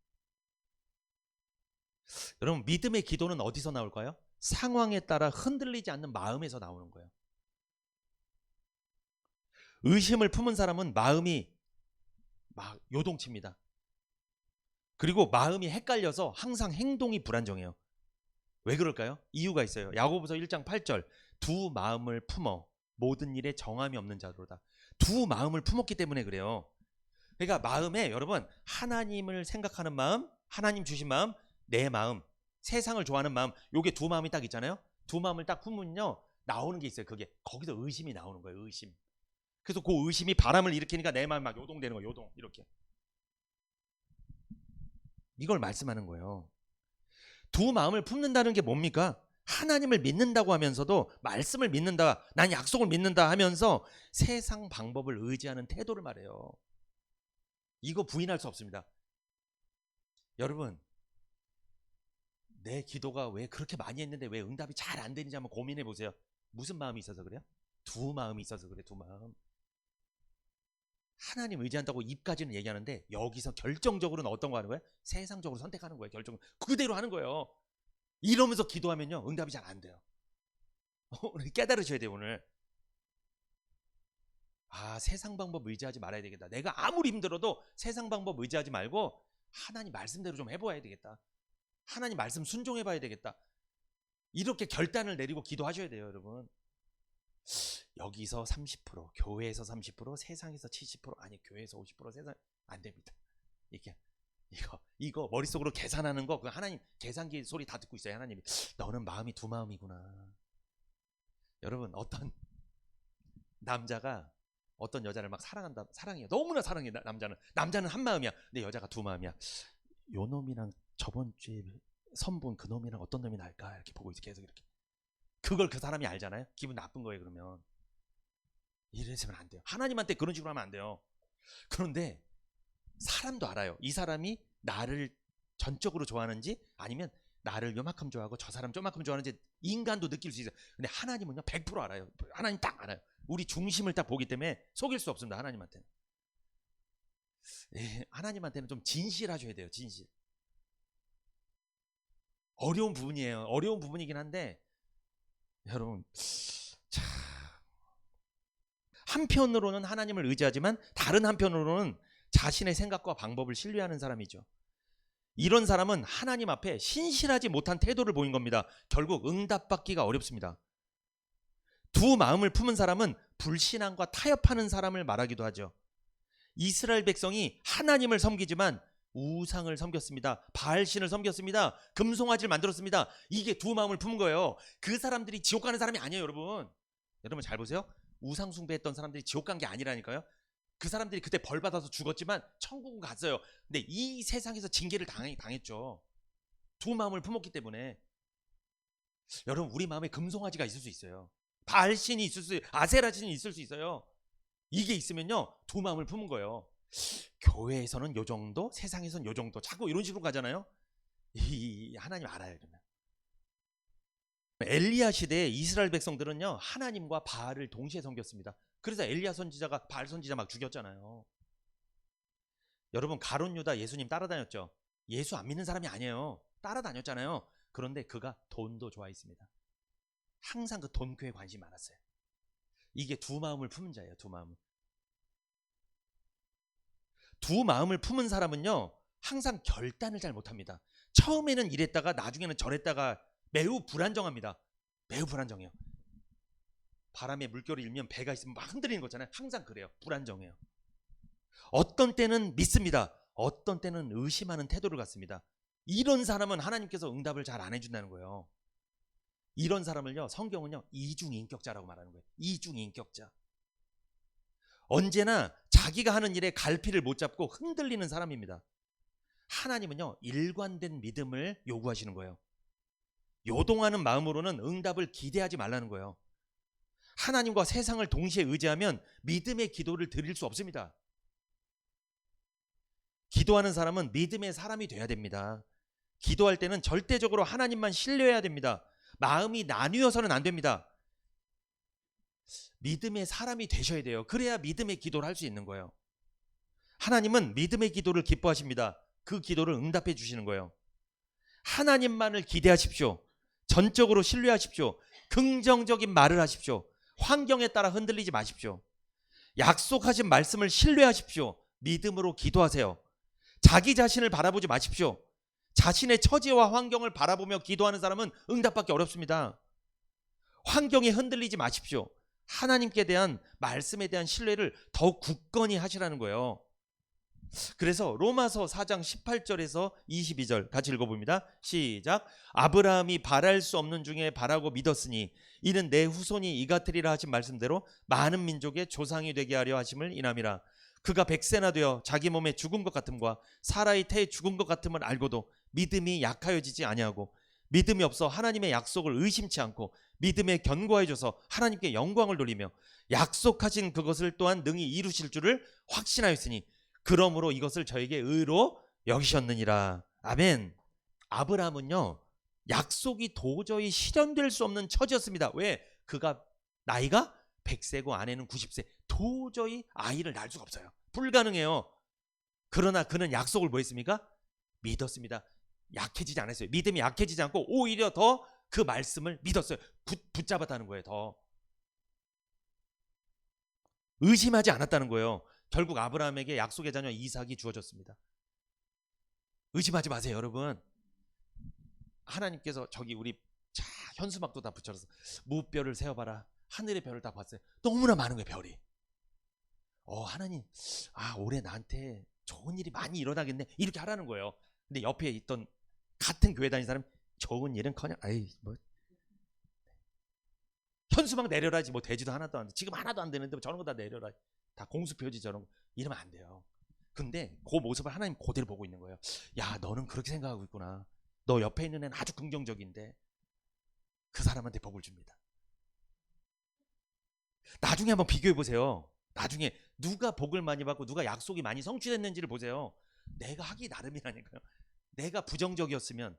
여러분, 믿음의 기도는 어디서 나올까요? 상황에 따라 흔들리지 않는 마음에서 나오는 거예요. 의심을 품은 사람은 마음이 막 요동칩니다. 그리고 마음이 헷갈려서 항상 행동이 불안정해요. 왜 그럴까요? 이유가 있어요. 야고보서 1장 8절 두 마음을 품어 모든 일에 정함이 없는 자로다. 두 마음을 품었기 때문에 그래요. 그러니까 마음에 여러분 하나님을 생각하는 마음, 하나님 주신 마음, 내 마음, 세상을 좋아하는 마음, 요게 두 마음이 딱 있잖아요. 두 마음을 딱 품으면요 나오는 게 있어요. 그게 거기서 의심이 나오는 거예요. 의심. 그래서 그 의심이 바람을 일으키니까 내 마음이 막 요동되는 거예요. 요동 이렇게. 이걸 말씀하는 거예요. 두 마음을 품는다는 게 뭡니까? 하나님을 믿는다고 하면서도 말씀을 믿는다, 난 약속을 믿는다 하면서 세상 방법을 의지하는 태도를 말해요. 이거 부인할 수 없습니다. 여러분, 내 기도가 왜 그렇게 많이 했는데 왜 응답이 잘 안 되는지 한번 고민해 보세요. 무슨 마음이 있어서 그래요? 두 마음이 있어서 그래. 두 마음. 하나님 의지한다고 입까지는 얘기하는데 여기서 결정적으로는 어떤 거 하는 거예요? 세상적으로 선택하는 거예요. 결정 그대로 하는 거예요. 이러면서 기도하면요 응답이 잘 안 돼요. 오늘 깨달으셔야 돼요. 오늘 세상 방법 의지하지 말아야 되겠다. 내가 아무리 힘들어도 세상 방법 의지하지 말고 하나님 말씀대로 좀 해봐야 되겠다. 하나님 말씀 순종해봐야 되겠다. 이렇게 결단을 내리고 기도하셔야 돼요. 여러분, 여기서 30%, 교회에서 30%, 세상에서 70%, 아니 교회에서 50%, 세상 안 됩니다. 이거 머릿속으로 계산하는 거, 그 하나님 계산기 소리 다 듣고 있어요. 하나님이 너는 마음이 두 마음이구나. 여러분, 어떤 남자가 어떤 여자를 막 사랑해요. 너무나 사랑해. 남자는 한 마음이야. 근데 여자가 두 마음이야. 요 놈이랑 저번 주에 선본 그 놈이랑 어떤 놈이 나을까 이렇게 보고 있어. 계속 이렇게. 그걸 그 사람이 알잖아요. 기분 나쁜 거예요. 그러면 이래서는 안 돼요. 하나님한테 그런 식으로 하면 안 돼요. 그런데 사람도 알아요. 이 사람이 나를 전적으로 좋아하는지 아니면 나를 요만큼 좋아하고 저 사람 쪼만큼 좋아하는지 인간도 느낄 수 있어요. 근데 하나님은요 100% 알아요. 하나님 딱 알아요. 우리 중심을 딱 보기 때문에 속일 수 없습니다. 하나님한테는. 하나님한테는 좀 진실하셔야 돼요. 진실. 어려운 부분이에요. 어려운 부분이긴 한데 여러분 자, 한편으로는 하나님을 의지하지만 다른 한편으로는 자신의 생각과 방법을 신뢰하는 사람이죠. 이런 사람은 하나님 앞에 신실하지 못한 태도를 보인 겁니다. 결국 응답받기가 어렵습니다. 두 마음을 품은 사람은 불신앙과 타협하는 사람을 말하기도 하죠. 이스라엘 백성이 하나님을 섬기지만 우상을 섬겼습니다. 바알신을 섬겼습니다. 금송아지를 만들었습니다. 이게 두 마음을 품은 거예요. 그 사람들이 지옥 가는 사람이 아니에요, 여러분. 여러분 잘 보세요. 우상 숭배했던 사람들이 지옥 간 게 아니라니까요. 그 사람들이 그때 벌 받아서 죽었지만 천국은 갔어요. 근데 이 세상에서 징계를 당했죠. 두 마음을 품었기 때문에. 여러분 우리 마음에 금송아지가 있을 수 있어요. 바알신이 있을 수 있어요. 아세라신이 있을 수 있어요. 이게 있으면요 두 마음을 품은 거예요. 교회에서는 요 정도, 세상에서는 요 정도, 자꾸 이런 식으로 가잖아요. 이 하나님 알아요. 그러면 엘리야 시대에 이스라엘 백성들은요 하나님과 바알을 동시에 섬겼습니다. 그래서 엘리야 선지자가 바알 선지자 막 죽였잖아요. 여러분 가룟 유다 예수님 따라다녔죠. 예수 안 믿는 사람이 아니에요. 따라다녔잖아요. 그런데 그가 돈도 좋아했습니다. 항상 그 돈교에 관심이 많았어요. 이게 두 마음을 품은 자예요. 두 마음을. 두 마음을 품은 사람은요 항상 결단을 잘 못합니다. 처음에는 이랬다가 나중에는 저랬다가 매우 불안정합니다. 매우 불안정해요. 바람에 물결이 일면 배가 있으면 막 흔들리는 거잖아요. 항상 그래요. 불안정해요. 어떤 때는 믿습니다. 어떤 때는 의심하는 태도를 갖습니다. 이런 사람은 하나님께서 응답을 잘 안 해준다는 거예요. 이런 사람을요 성경은요 이중인격자라고 말하는 거예요. 이중인격자. 언제나 자기가 하는 일에 갈피를 못 잡고 흔들리는 사람입니다. 하나님은요 일관된 믿음을 요구하시는 거예요. 요동하는 마음으로는 응답을 기대하지 말라는 거예요. 하나님과 세상을 동시에 의지하면 믿음의 기도를 드릴 수 없습니다. 기도하는 사람은 믿음의 사람이 돼야 됩니다. 기도할 때는 절대적으로 하나님만 신뢰해야 됩니다. 마음이 나뉘어서는 안 됩니다. 믿음의 사람이 되셔야 돼요. 그래야 믿음의 기도를 할 수 있는 거예요. 하나님은 믿음의 기도를 기뻐하십니다. 그 기도를 응답해 주시는 거예요. 하나님만을 기대하십시오. 전적으로 신뢰하십시오. 긍정적인 말을 하십시오. 환경에 따라 흔들리지 마십시오. 약속하신 말씀을 신뢰하십시오. 믿음으로 기도하세요. 자기 자신을 바라보지 마십시오. 자신의 처지와 환경을 바라보며 기도하는 사람은 응답받기 어렵습니다. 환경에 흔들리지 마십시오. 하나님께 대한 말씀에 대한 신뢰를 더욱 굳건히 하시라는 거예요. 그래서 로마서 4장 18절에서 22절 같이 읽어봅니다. 시작. 아브라함이 바랄 수 없는 중에 바라고 믿었으니 이는 내 후손이 이같으리라 하신 말씀대로 많은 민족의 조상이 되게 하려 하심을 인함이라. 그가 100세나 되어 자기 몸에 죽은 것 같음과 사라의 태에 죽은 것 같음을 알고도 믿음이 약하여지지 아니하고 믿음이 없어 하나님의 약속을 의심치 않고 믿음에 견고해져서 하나님께 영광을 돌리며 약속하신 그것을 또한 능히 이루실 줄을 확신하였으니 그러므로 이것을 저에게 의로 여기셨느니라. 아멘. 아브라함은요 약속이 도저히 실현될 수 없는 처지였습니다. 왜? 그가 나이가 100세고 아내는 90세. 도저히 아이를 낳을 수가 없어요. 불가능해요. 그러나 그는 약속을 뭐 했습니까? 믿었습니다. 약해지지 않았어요. 믿음이 약해지지 않고 오히려 더 그 말씀을 믿었어요. 붙잡았다는 거예요. 더 의심하지 않았다는 거예요. 결국 아브라함에게 약속의 자녀 이삭이 주어졌습니다. 의심하지 마세요, 여러분. 하나님께서 저기 우리 현수막도 다 붙여서 무별을 세어봐라. 하늘의 별을 다 봤어요. 너무나 많은 거예요, 별이. 하나님, 올해 나한테 좋은 일이 많이 일어나겠네. 이렇게 하라는 거예요. 근데 옆에 있던 같은 교회 다니는 사람 좋은 일은커녕 현수막 내려라지 뭐 되지도 하나도 안 돼. 지금 하나도 안 되는데 저런 거 다 내려라. 다 공수표지 저런 거. 이러면 안 돼요. 근데 그 모습을 하나님 그대로 보고 있는 거예요. 야, 너는 그렇게 생각하고 있구나. 너 옆에 있는 애는 아주 긍정적인데 그 사람한테 복을 줍니다. 나중에 한번 비교해 보세요. 나중에 누가 복을 많이 받고 누가 약속이 많이 성취됐는지를 보세요. 내가 하기 나름이라니까요. 내가 부정적이었으면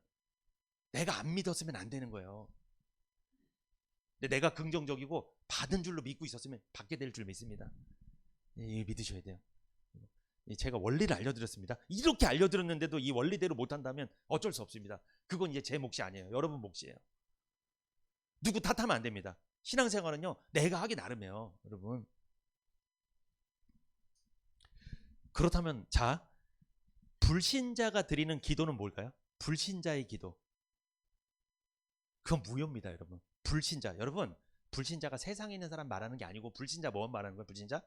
내가 안 믿었으면 안 되는 거예요. 근데 내가 긍정적이고 받은 줄로 믿고 있었으면 받게 될 줄 믿습니다. 믿으셔야 돼요. 제가 원리를 알려드렸습니다. 이렇게 알려드렸는데도 이 원리대로 못한다면 어쩔 수 없습니다. 그건 이제 제 몫이 아니에요. 여러분 몫이에요. 누구 탓하면 안 됩니다. 신앙생활은요, 내가 하기 나름이에요, 여러분. 그렇다면 자, 불신자가 드리는 기도는 뭘까요? 불신자의 기도. 그건 무효입니다, 여러분. 불신자, 여러분, 불신자가 세상에 있는 사람 말하는 게 아니고 불신자 뭐 말하는 거예요? 불신자?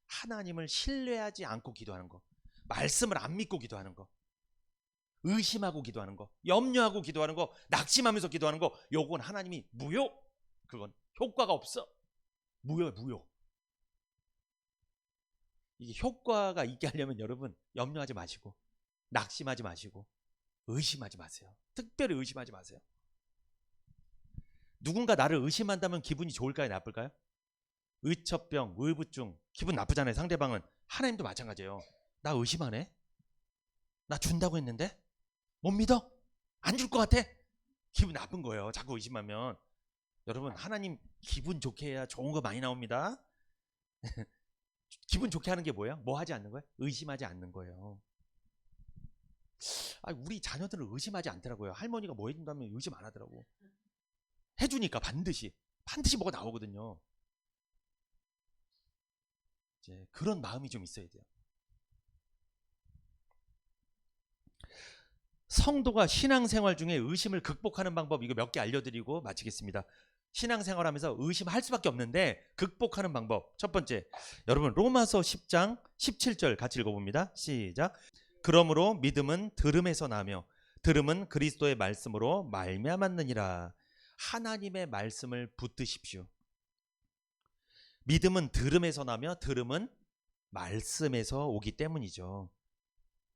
하나님을 신뢰하지 않고 기도하는 거, 말씀을 안 믿고 기도하는 거, 의심하고 기도하는 거, 염려하고 기도하는 거, 낙심하면서 기도하는 거, 요건 하나님이 무효. 그건 효과가 없어. 무효예요, 무효. 이게 효과가 있게 하려면 여러분 염려하지 마시고 낙심하지 마시고 의심하지 마세요. 특별히 의심하지 마세요. 누군가 나를 의심한다면 기분이 좋을까요, 나쁠까요? 의처병, 의부증, 기분 나쁘잖아요. 상대방은. 하나님도 마찬가지예요. 나 의심하네? 나 준다고 했는데? 못 믿어? 안 줄 것 같아? 기분 나쁜 거예요. 자꾸 의심하면. 여러분, 하나님 기분 좋게 해야 좋은 거 많이 나옵니다. 기분 좋게 하는 게 뭐예요? 뭐 하지 않는 거예요? 의심하지 않는 거예요. 우리 자녀들은 의심하지 않더라고요. 할머니가 뭐 해준다면 의심 안 하더라고. 해주니까 반드시 뭐가 나오거든요. 이제 그런 마음이 좀 있어야 돼요. 성도가 신앙생활 중에 의심을 극복하는 방법, 이거 몇 개 알려드리고 마치겠습니다. 신앙생활하면서 의심할 수밖에 없는데 극복하는 방법. 첫 번째, 여러분 로마서 10장 17절 같이 읽어봅니다. 시작. 그러므로 믿음은 들음에서 나며 들음은 그리스도의 말씀으로 말미암았느니라. 하나님의 말씀을 붙드십시오. 믿음은 들음에서 나며 들음은 말씀에서 오기 때문이죠.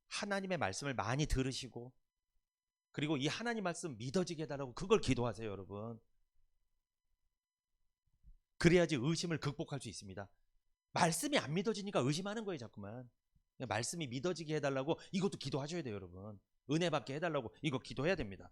하나님의 말씀을 많이 들으시고 그리고 이 하나님 말씀 믿어지게 해달라고 그걸 기도하세요, 여러분. 그래야지 의심을 극복할 수 있습니다. 말씀이 안 믿어지니까 의심하는 거예요, 자꾸만. 말씀이 믿어지게 해달라고 이것도 기도하셔야 돼요, 여러분. 은혜 받게 해달라고 이거 기도해야 됩니다.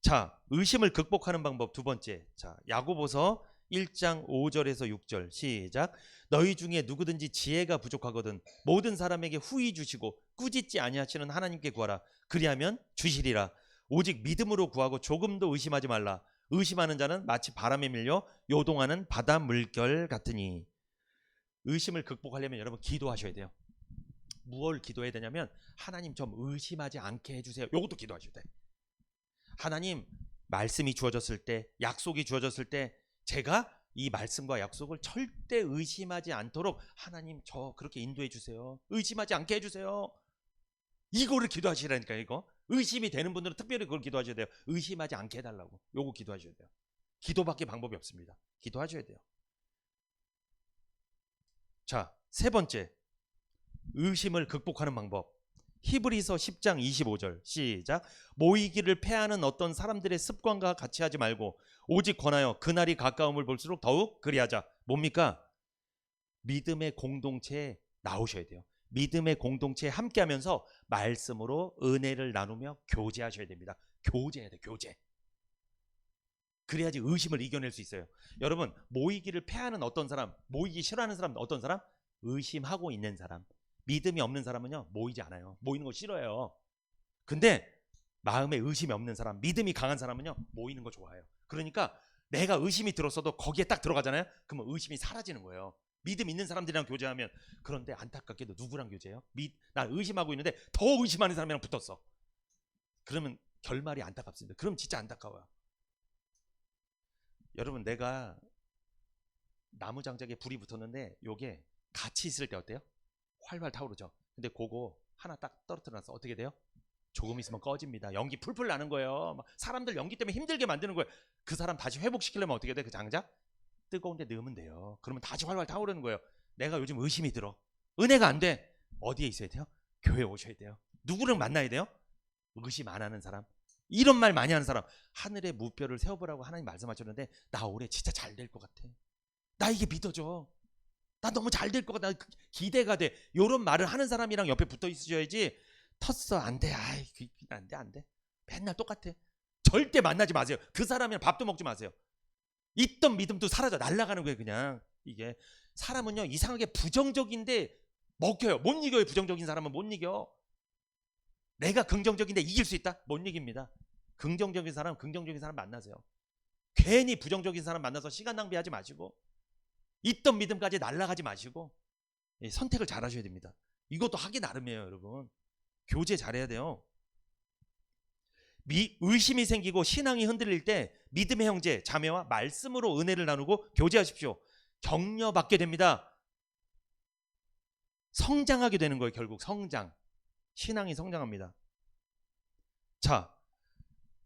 자, 의심을 극복하는 방법 두 번째. 자, 야고보서 1장 5절에서 6절 시작. 너희 중에 누구든지 지혜가 부족하거든 모든 사람에게 후히 주시고 꾸짖지 아니하시는 하나님께 구하라. 그리하면 주시리라. 오직 믿음으로 구하고 조금도 의심하지 말라. 의심하는 자는 마치 바람에 밀려 요동하는 바다 물결 같으니. 의심을 극복하려면 여러분 기도하셔야 돼요. 무엇을 기도해야 되냐면 하나님 좀 의심하지 않게 해주세요. 이것도 기도하셔야 돼. 하나님 말씀이 주어졌을 때, 약속이 주어졌을 때 제가 이 말씀과 약속을 절대 의심하지 않도록 하나님 저 그렇게 인도해 주세요. 의심하지 않게 해주세요. 이거를 기도하시라니까요. 이거 의심이 되는 분들은 특별히 그걸 기도하셔야 돼요. 의심하지 않게 해달라고. 요거 기도하셔야 돼요. 기도밖에 방법이 없습니다. 기도하셔야 돼요. 자, 세 번째, 의심을 극복하는 방법. 히브리서 10장 25절 시작. 모이기를 패하는 어떤 사람들의 습관과 같이 하지 말고 오직 권하여 그날이 가까움을 볼수록 더욱 그리하자. 뭡니까? 믿음의 공동체에 나오셔야 돼요. 믿음의 공동체에 함께하면서 말씀으로 은혜를 나누며 교제하셔야 됩니다. 교제해야 돼요. 교제. 그래야지 의심을 이겨낼 수 있어요. 여러분, 모이기를 패하는 어떤 사람, 모이기 싫어하는 사람, 어떤 사람? 의심하고 있는 사람. 믿음이 없는 사람은요 모이지 않아요. 모이는 거 싫어해요. 근데 마음에 의심이 없는 사람, 믿음이 강한 사람은요 모이는 거 좋아해요. 그러니까 내가 의심이 들었어도 거기에 딱 들어가잖아요. 그러면 의심이 사라지는 거예요. 믿음 있는 사람들이랑 교제하면. 그런데 안타깝게도 누구랑 교제해요? 난 의심하고 있는데 더 의심하는 사람이랑 붙었어. 그러면 결말이 안타깝습니다. 그럼 진짜 안타까워요. 여러분, 내가 나무장작에 불이 붙었는데 요게 같이 있을 때 어때요? 활활 타오르죠. 근데 그거 하나 딱 떨어뜨려놨어. 어떻게 돼요? 조금 있으면 꺼집니다. 연기 풀풀 나는 거예요. 막 사람들 연기 때문에 힘들게 만드는 거예요. 그 사람 다시 회복시키려면 어떻게 돼? 그 장작? 뜨거운데 넣으면 돼요. 그러면 다시 활활 타오르는 거예요. 내가 요즘 의심이 들어. 은혜가 안 돼. 어디에 있어야 돼요? 교회에 오셔야 돼요. 누구를 만나야 돼요? 의심 안 하는 사람. 이런 말 많이 하는 사람. 하늘의 무뼈를 세워보라고 하나님 말씀하셨는데 나 올해 진짜 잘 될 것 같아. 나 이게 믿어져. 나 너무 잘 될 것 같아. 기대가 돼. 이런 말을 하는 사람이랑 옆에 붙어 있으셔야지. 텄어. 안 돼. 아이, 안 돼. 맨날 똑같아. 절대 만나지 마세요. 그 사람이랑 밥도 먹지 마세요. 있던 믿음도 사라져 날아가는 거예요. 그냥 이게 사람은요 이상하게 부정적인데 먹혀요. 못 이겨요. 부정적인 사람은 못 이겨. 내가 긍정적인데 이길 수 있다? 못 이깁니다. 긍정적인 사람 만나세요. 괜히 부정적인 사람 만나서 시간 낭비하지 마시고 있던 믿음까지 날아가지 마시고 선택을 잘 하셔야 됩니다. 이것도 하기 나름이에요. 여러분 교제 잘해야 돼요. 의심이 생기고 신앙이 흔들릴 때 믿음의 형제 자매와 말씀으로 은혜를 나누고 교제하십시오. 격려받게 됩니다. 성장하게 되는 거예요. 결국 성장. 신앙이 성장합니다. 자,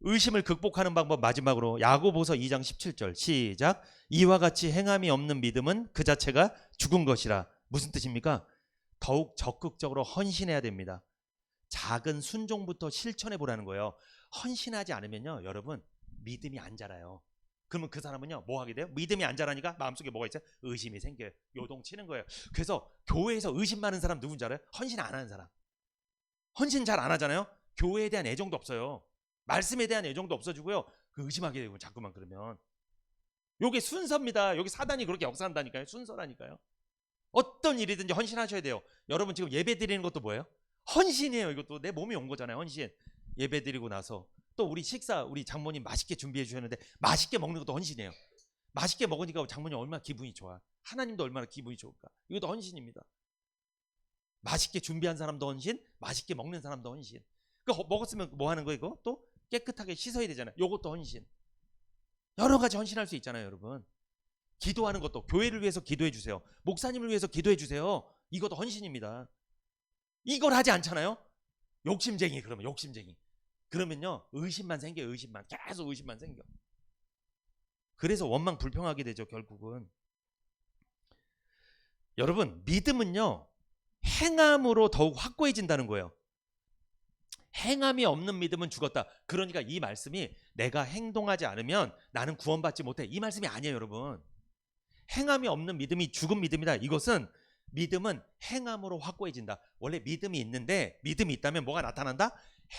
의심을 극복하는 방법 마지막으로 야고보서 2장 17절 시작. 이와 같이 행함이 없는 믿음은 그 자체가 죽은 것이라. 무슨 뜻입니까? 더욱 적극적으로 헌신해야 됩니다. 작은 순종부터 실천해 보라는 거예요. 헌신하지 않으면요 여러분 믿음이 안 자라요. 그러면 그 사람은요 뭐 하게 돼요? 믿음이 안 자라니까 마음속에 뭐가 있어요? 의심이 생겨요. 요동치는 거예요. 그래서 교회에서 의심 많은 사람 누군지 알아요? 헌신 안 하는 사람. 헌신 잘 안 하잖아요. 교회에 대한 애정도 없어요. 말씀에 대한 애정도 없어지고요. 그 의심하게 되고 자꾸만 그러면 요게 순서입니다. 여기 사단이 그렇게 역사한다니까요. 순서라니까요. 어떤 일이든지 헌신하셔야 돼요. 여러분 지금 예배 드리는 것도 뭐예요? 헌신이에요. 이것도 내 몸이 온 거잖아요. 헌신. 예배 드리고 나서 또 우리 식사 우리 장모님 맛있게 준비해 주셨는데 맛있게 먹는 것도 헌신이에요. 맛있게 먹으니까 장모님 얼마나 기분이 좋아. 하나님도 얼마나 기분이 좋을까. 이것도 헌신입니다. 맛있게 준비한 사람도 헌신, 맛있게 먹는 사람도 헌신. 그 먹었으면 뭐 하는 거 이거? 또 깨끗하게 씻어야 되잖아요. 이것도 헌신. 여러 가지 헌신할 수 있잖아요, 여러분. 기도하는 것도 교회를 위해서 기도해 주세요. 목사님을 위해서 기도해 주세요. 이것도 헌신입니다. 이걸 하지 않잖아요. 욕심쟁이. 그러면 욕심쟁이. 그러면요 의심만 생겨요. 의심만 계속 의심만 생겨. 그래서 원망 불평하게 되죠. 결국은 여러분 믿음은요 행함으로 더욱 확고해진다는 거예요. 행함이 없는 믿음은 죽었다. 그러니까 이 말씀이 내가 행동하지 않으면 나는 구원받지 못해 이 말씀이 아니에요. 여러분 행함이 없는 믿음이 죽은 믿음이다. 이것은 믿음은 행함으로 확고해진다. 원래 믿음이 있는데 믿음이 있다면 뭐가 나타난다?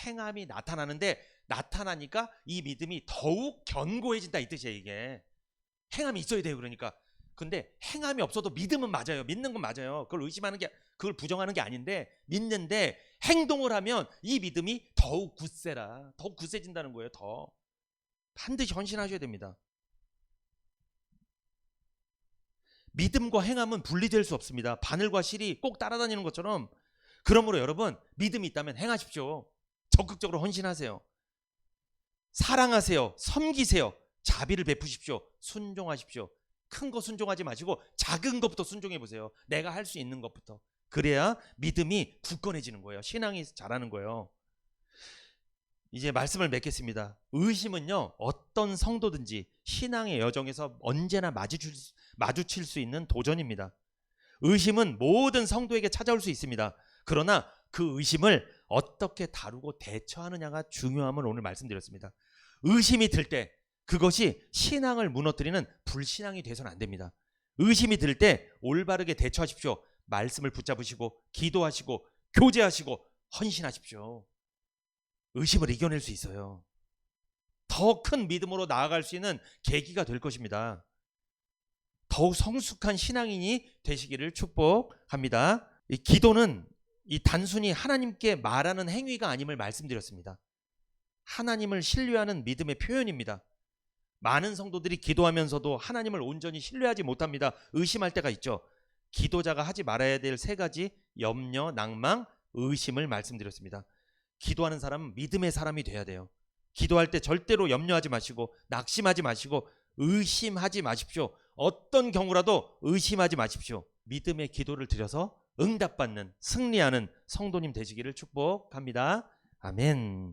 행함이 나타나는데 나타나니까 이 믿음이 더욱 견고해진다 이 뜻이에요. 이게 행함이 있어야 돼요. 그러니까 근데 행함이 없어도 믿음은 맞아요. 믿는 건 맞아요. 그걸 의심하는 게 그걸 부정하는 게 아닌데 믿는데 행동을 하면 이 믿음이 더욱 굳세라. 더욱 굳세진다는 거예요. 더 반드시 헌신하셔야 됩니다. 믿음과 행함은 분리될 수 없습니다. 바늘과 실이 꼭 따라다니는 것처럼. 그러므로 여러분 믿음이 있다면 행하십시오. 적극적으로 헌신하세요. 사랑하세요. 섬기세요. 자비를 베푸십시오. 순종하십시오. 큰 거 순종하지 마시고 작은 것부터 순종해 보세요. 내가 할 수 있는 것부터. 그래야 믿음이 굳건해지는 거예요. 신앙이 자라는 거예요. 이제 말씀을 맺겠습니다. 의심은요 어떤 성도든지 신앙의 여정에서 언제나 마주칠 수 있는 도전입니다. 의심은 모든 성도에게 찾아올 수 있습니다. 그러나 그 의심을 어떻게 다루고 대처하느냐가 중요함을 오늘 말씀드렸습니다. 의심이 들 때 그것이 신앙을 무너뜨리는 불신앙이 돼서는 안 됩니다. 의심이 들 때 올바르게 대처하십시오. 말씀을 붙잡으시고 기도하시고 교제하시고 헌신하십시오. 의심을 이겨낼 수 있어요. 더 큰 믿음으로 나아갈 수 있는 계기가 될 것입니다. 더욱 성숙한 신앙인이 되시기를 축복합니다. 이 기도는 이 단순히 하나님께 말하는 행위가 아님을 말씀드렸습니다. 하나님을 신뢰하는 믿음의 표현입니다. 많은 성도들이 기도하면서도 하나님을 온전히 신뢰하지 못합니다. 의심할 때가 있죠. 기도자가 하지 말아야 될 세 가지 염려, 낭망, 의심을 말씀드렸습니다. 기도하는 사람은 믿음의 사람이 돼야 돼요. 기도할 때 절대로 염려하지 마시고 낙심하지 마시고 의심하지 마십시오. 어떤 경우라도 의심하지 마십시오. 믿음의 기도를 드려서 응답받는 승리하는 성도님 되시기를 축복합니다. 아멘.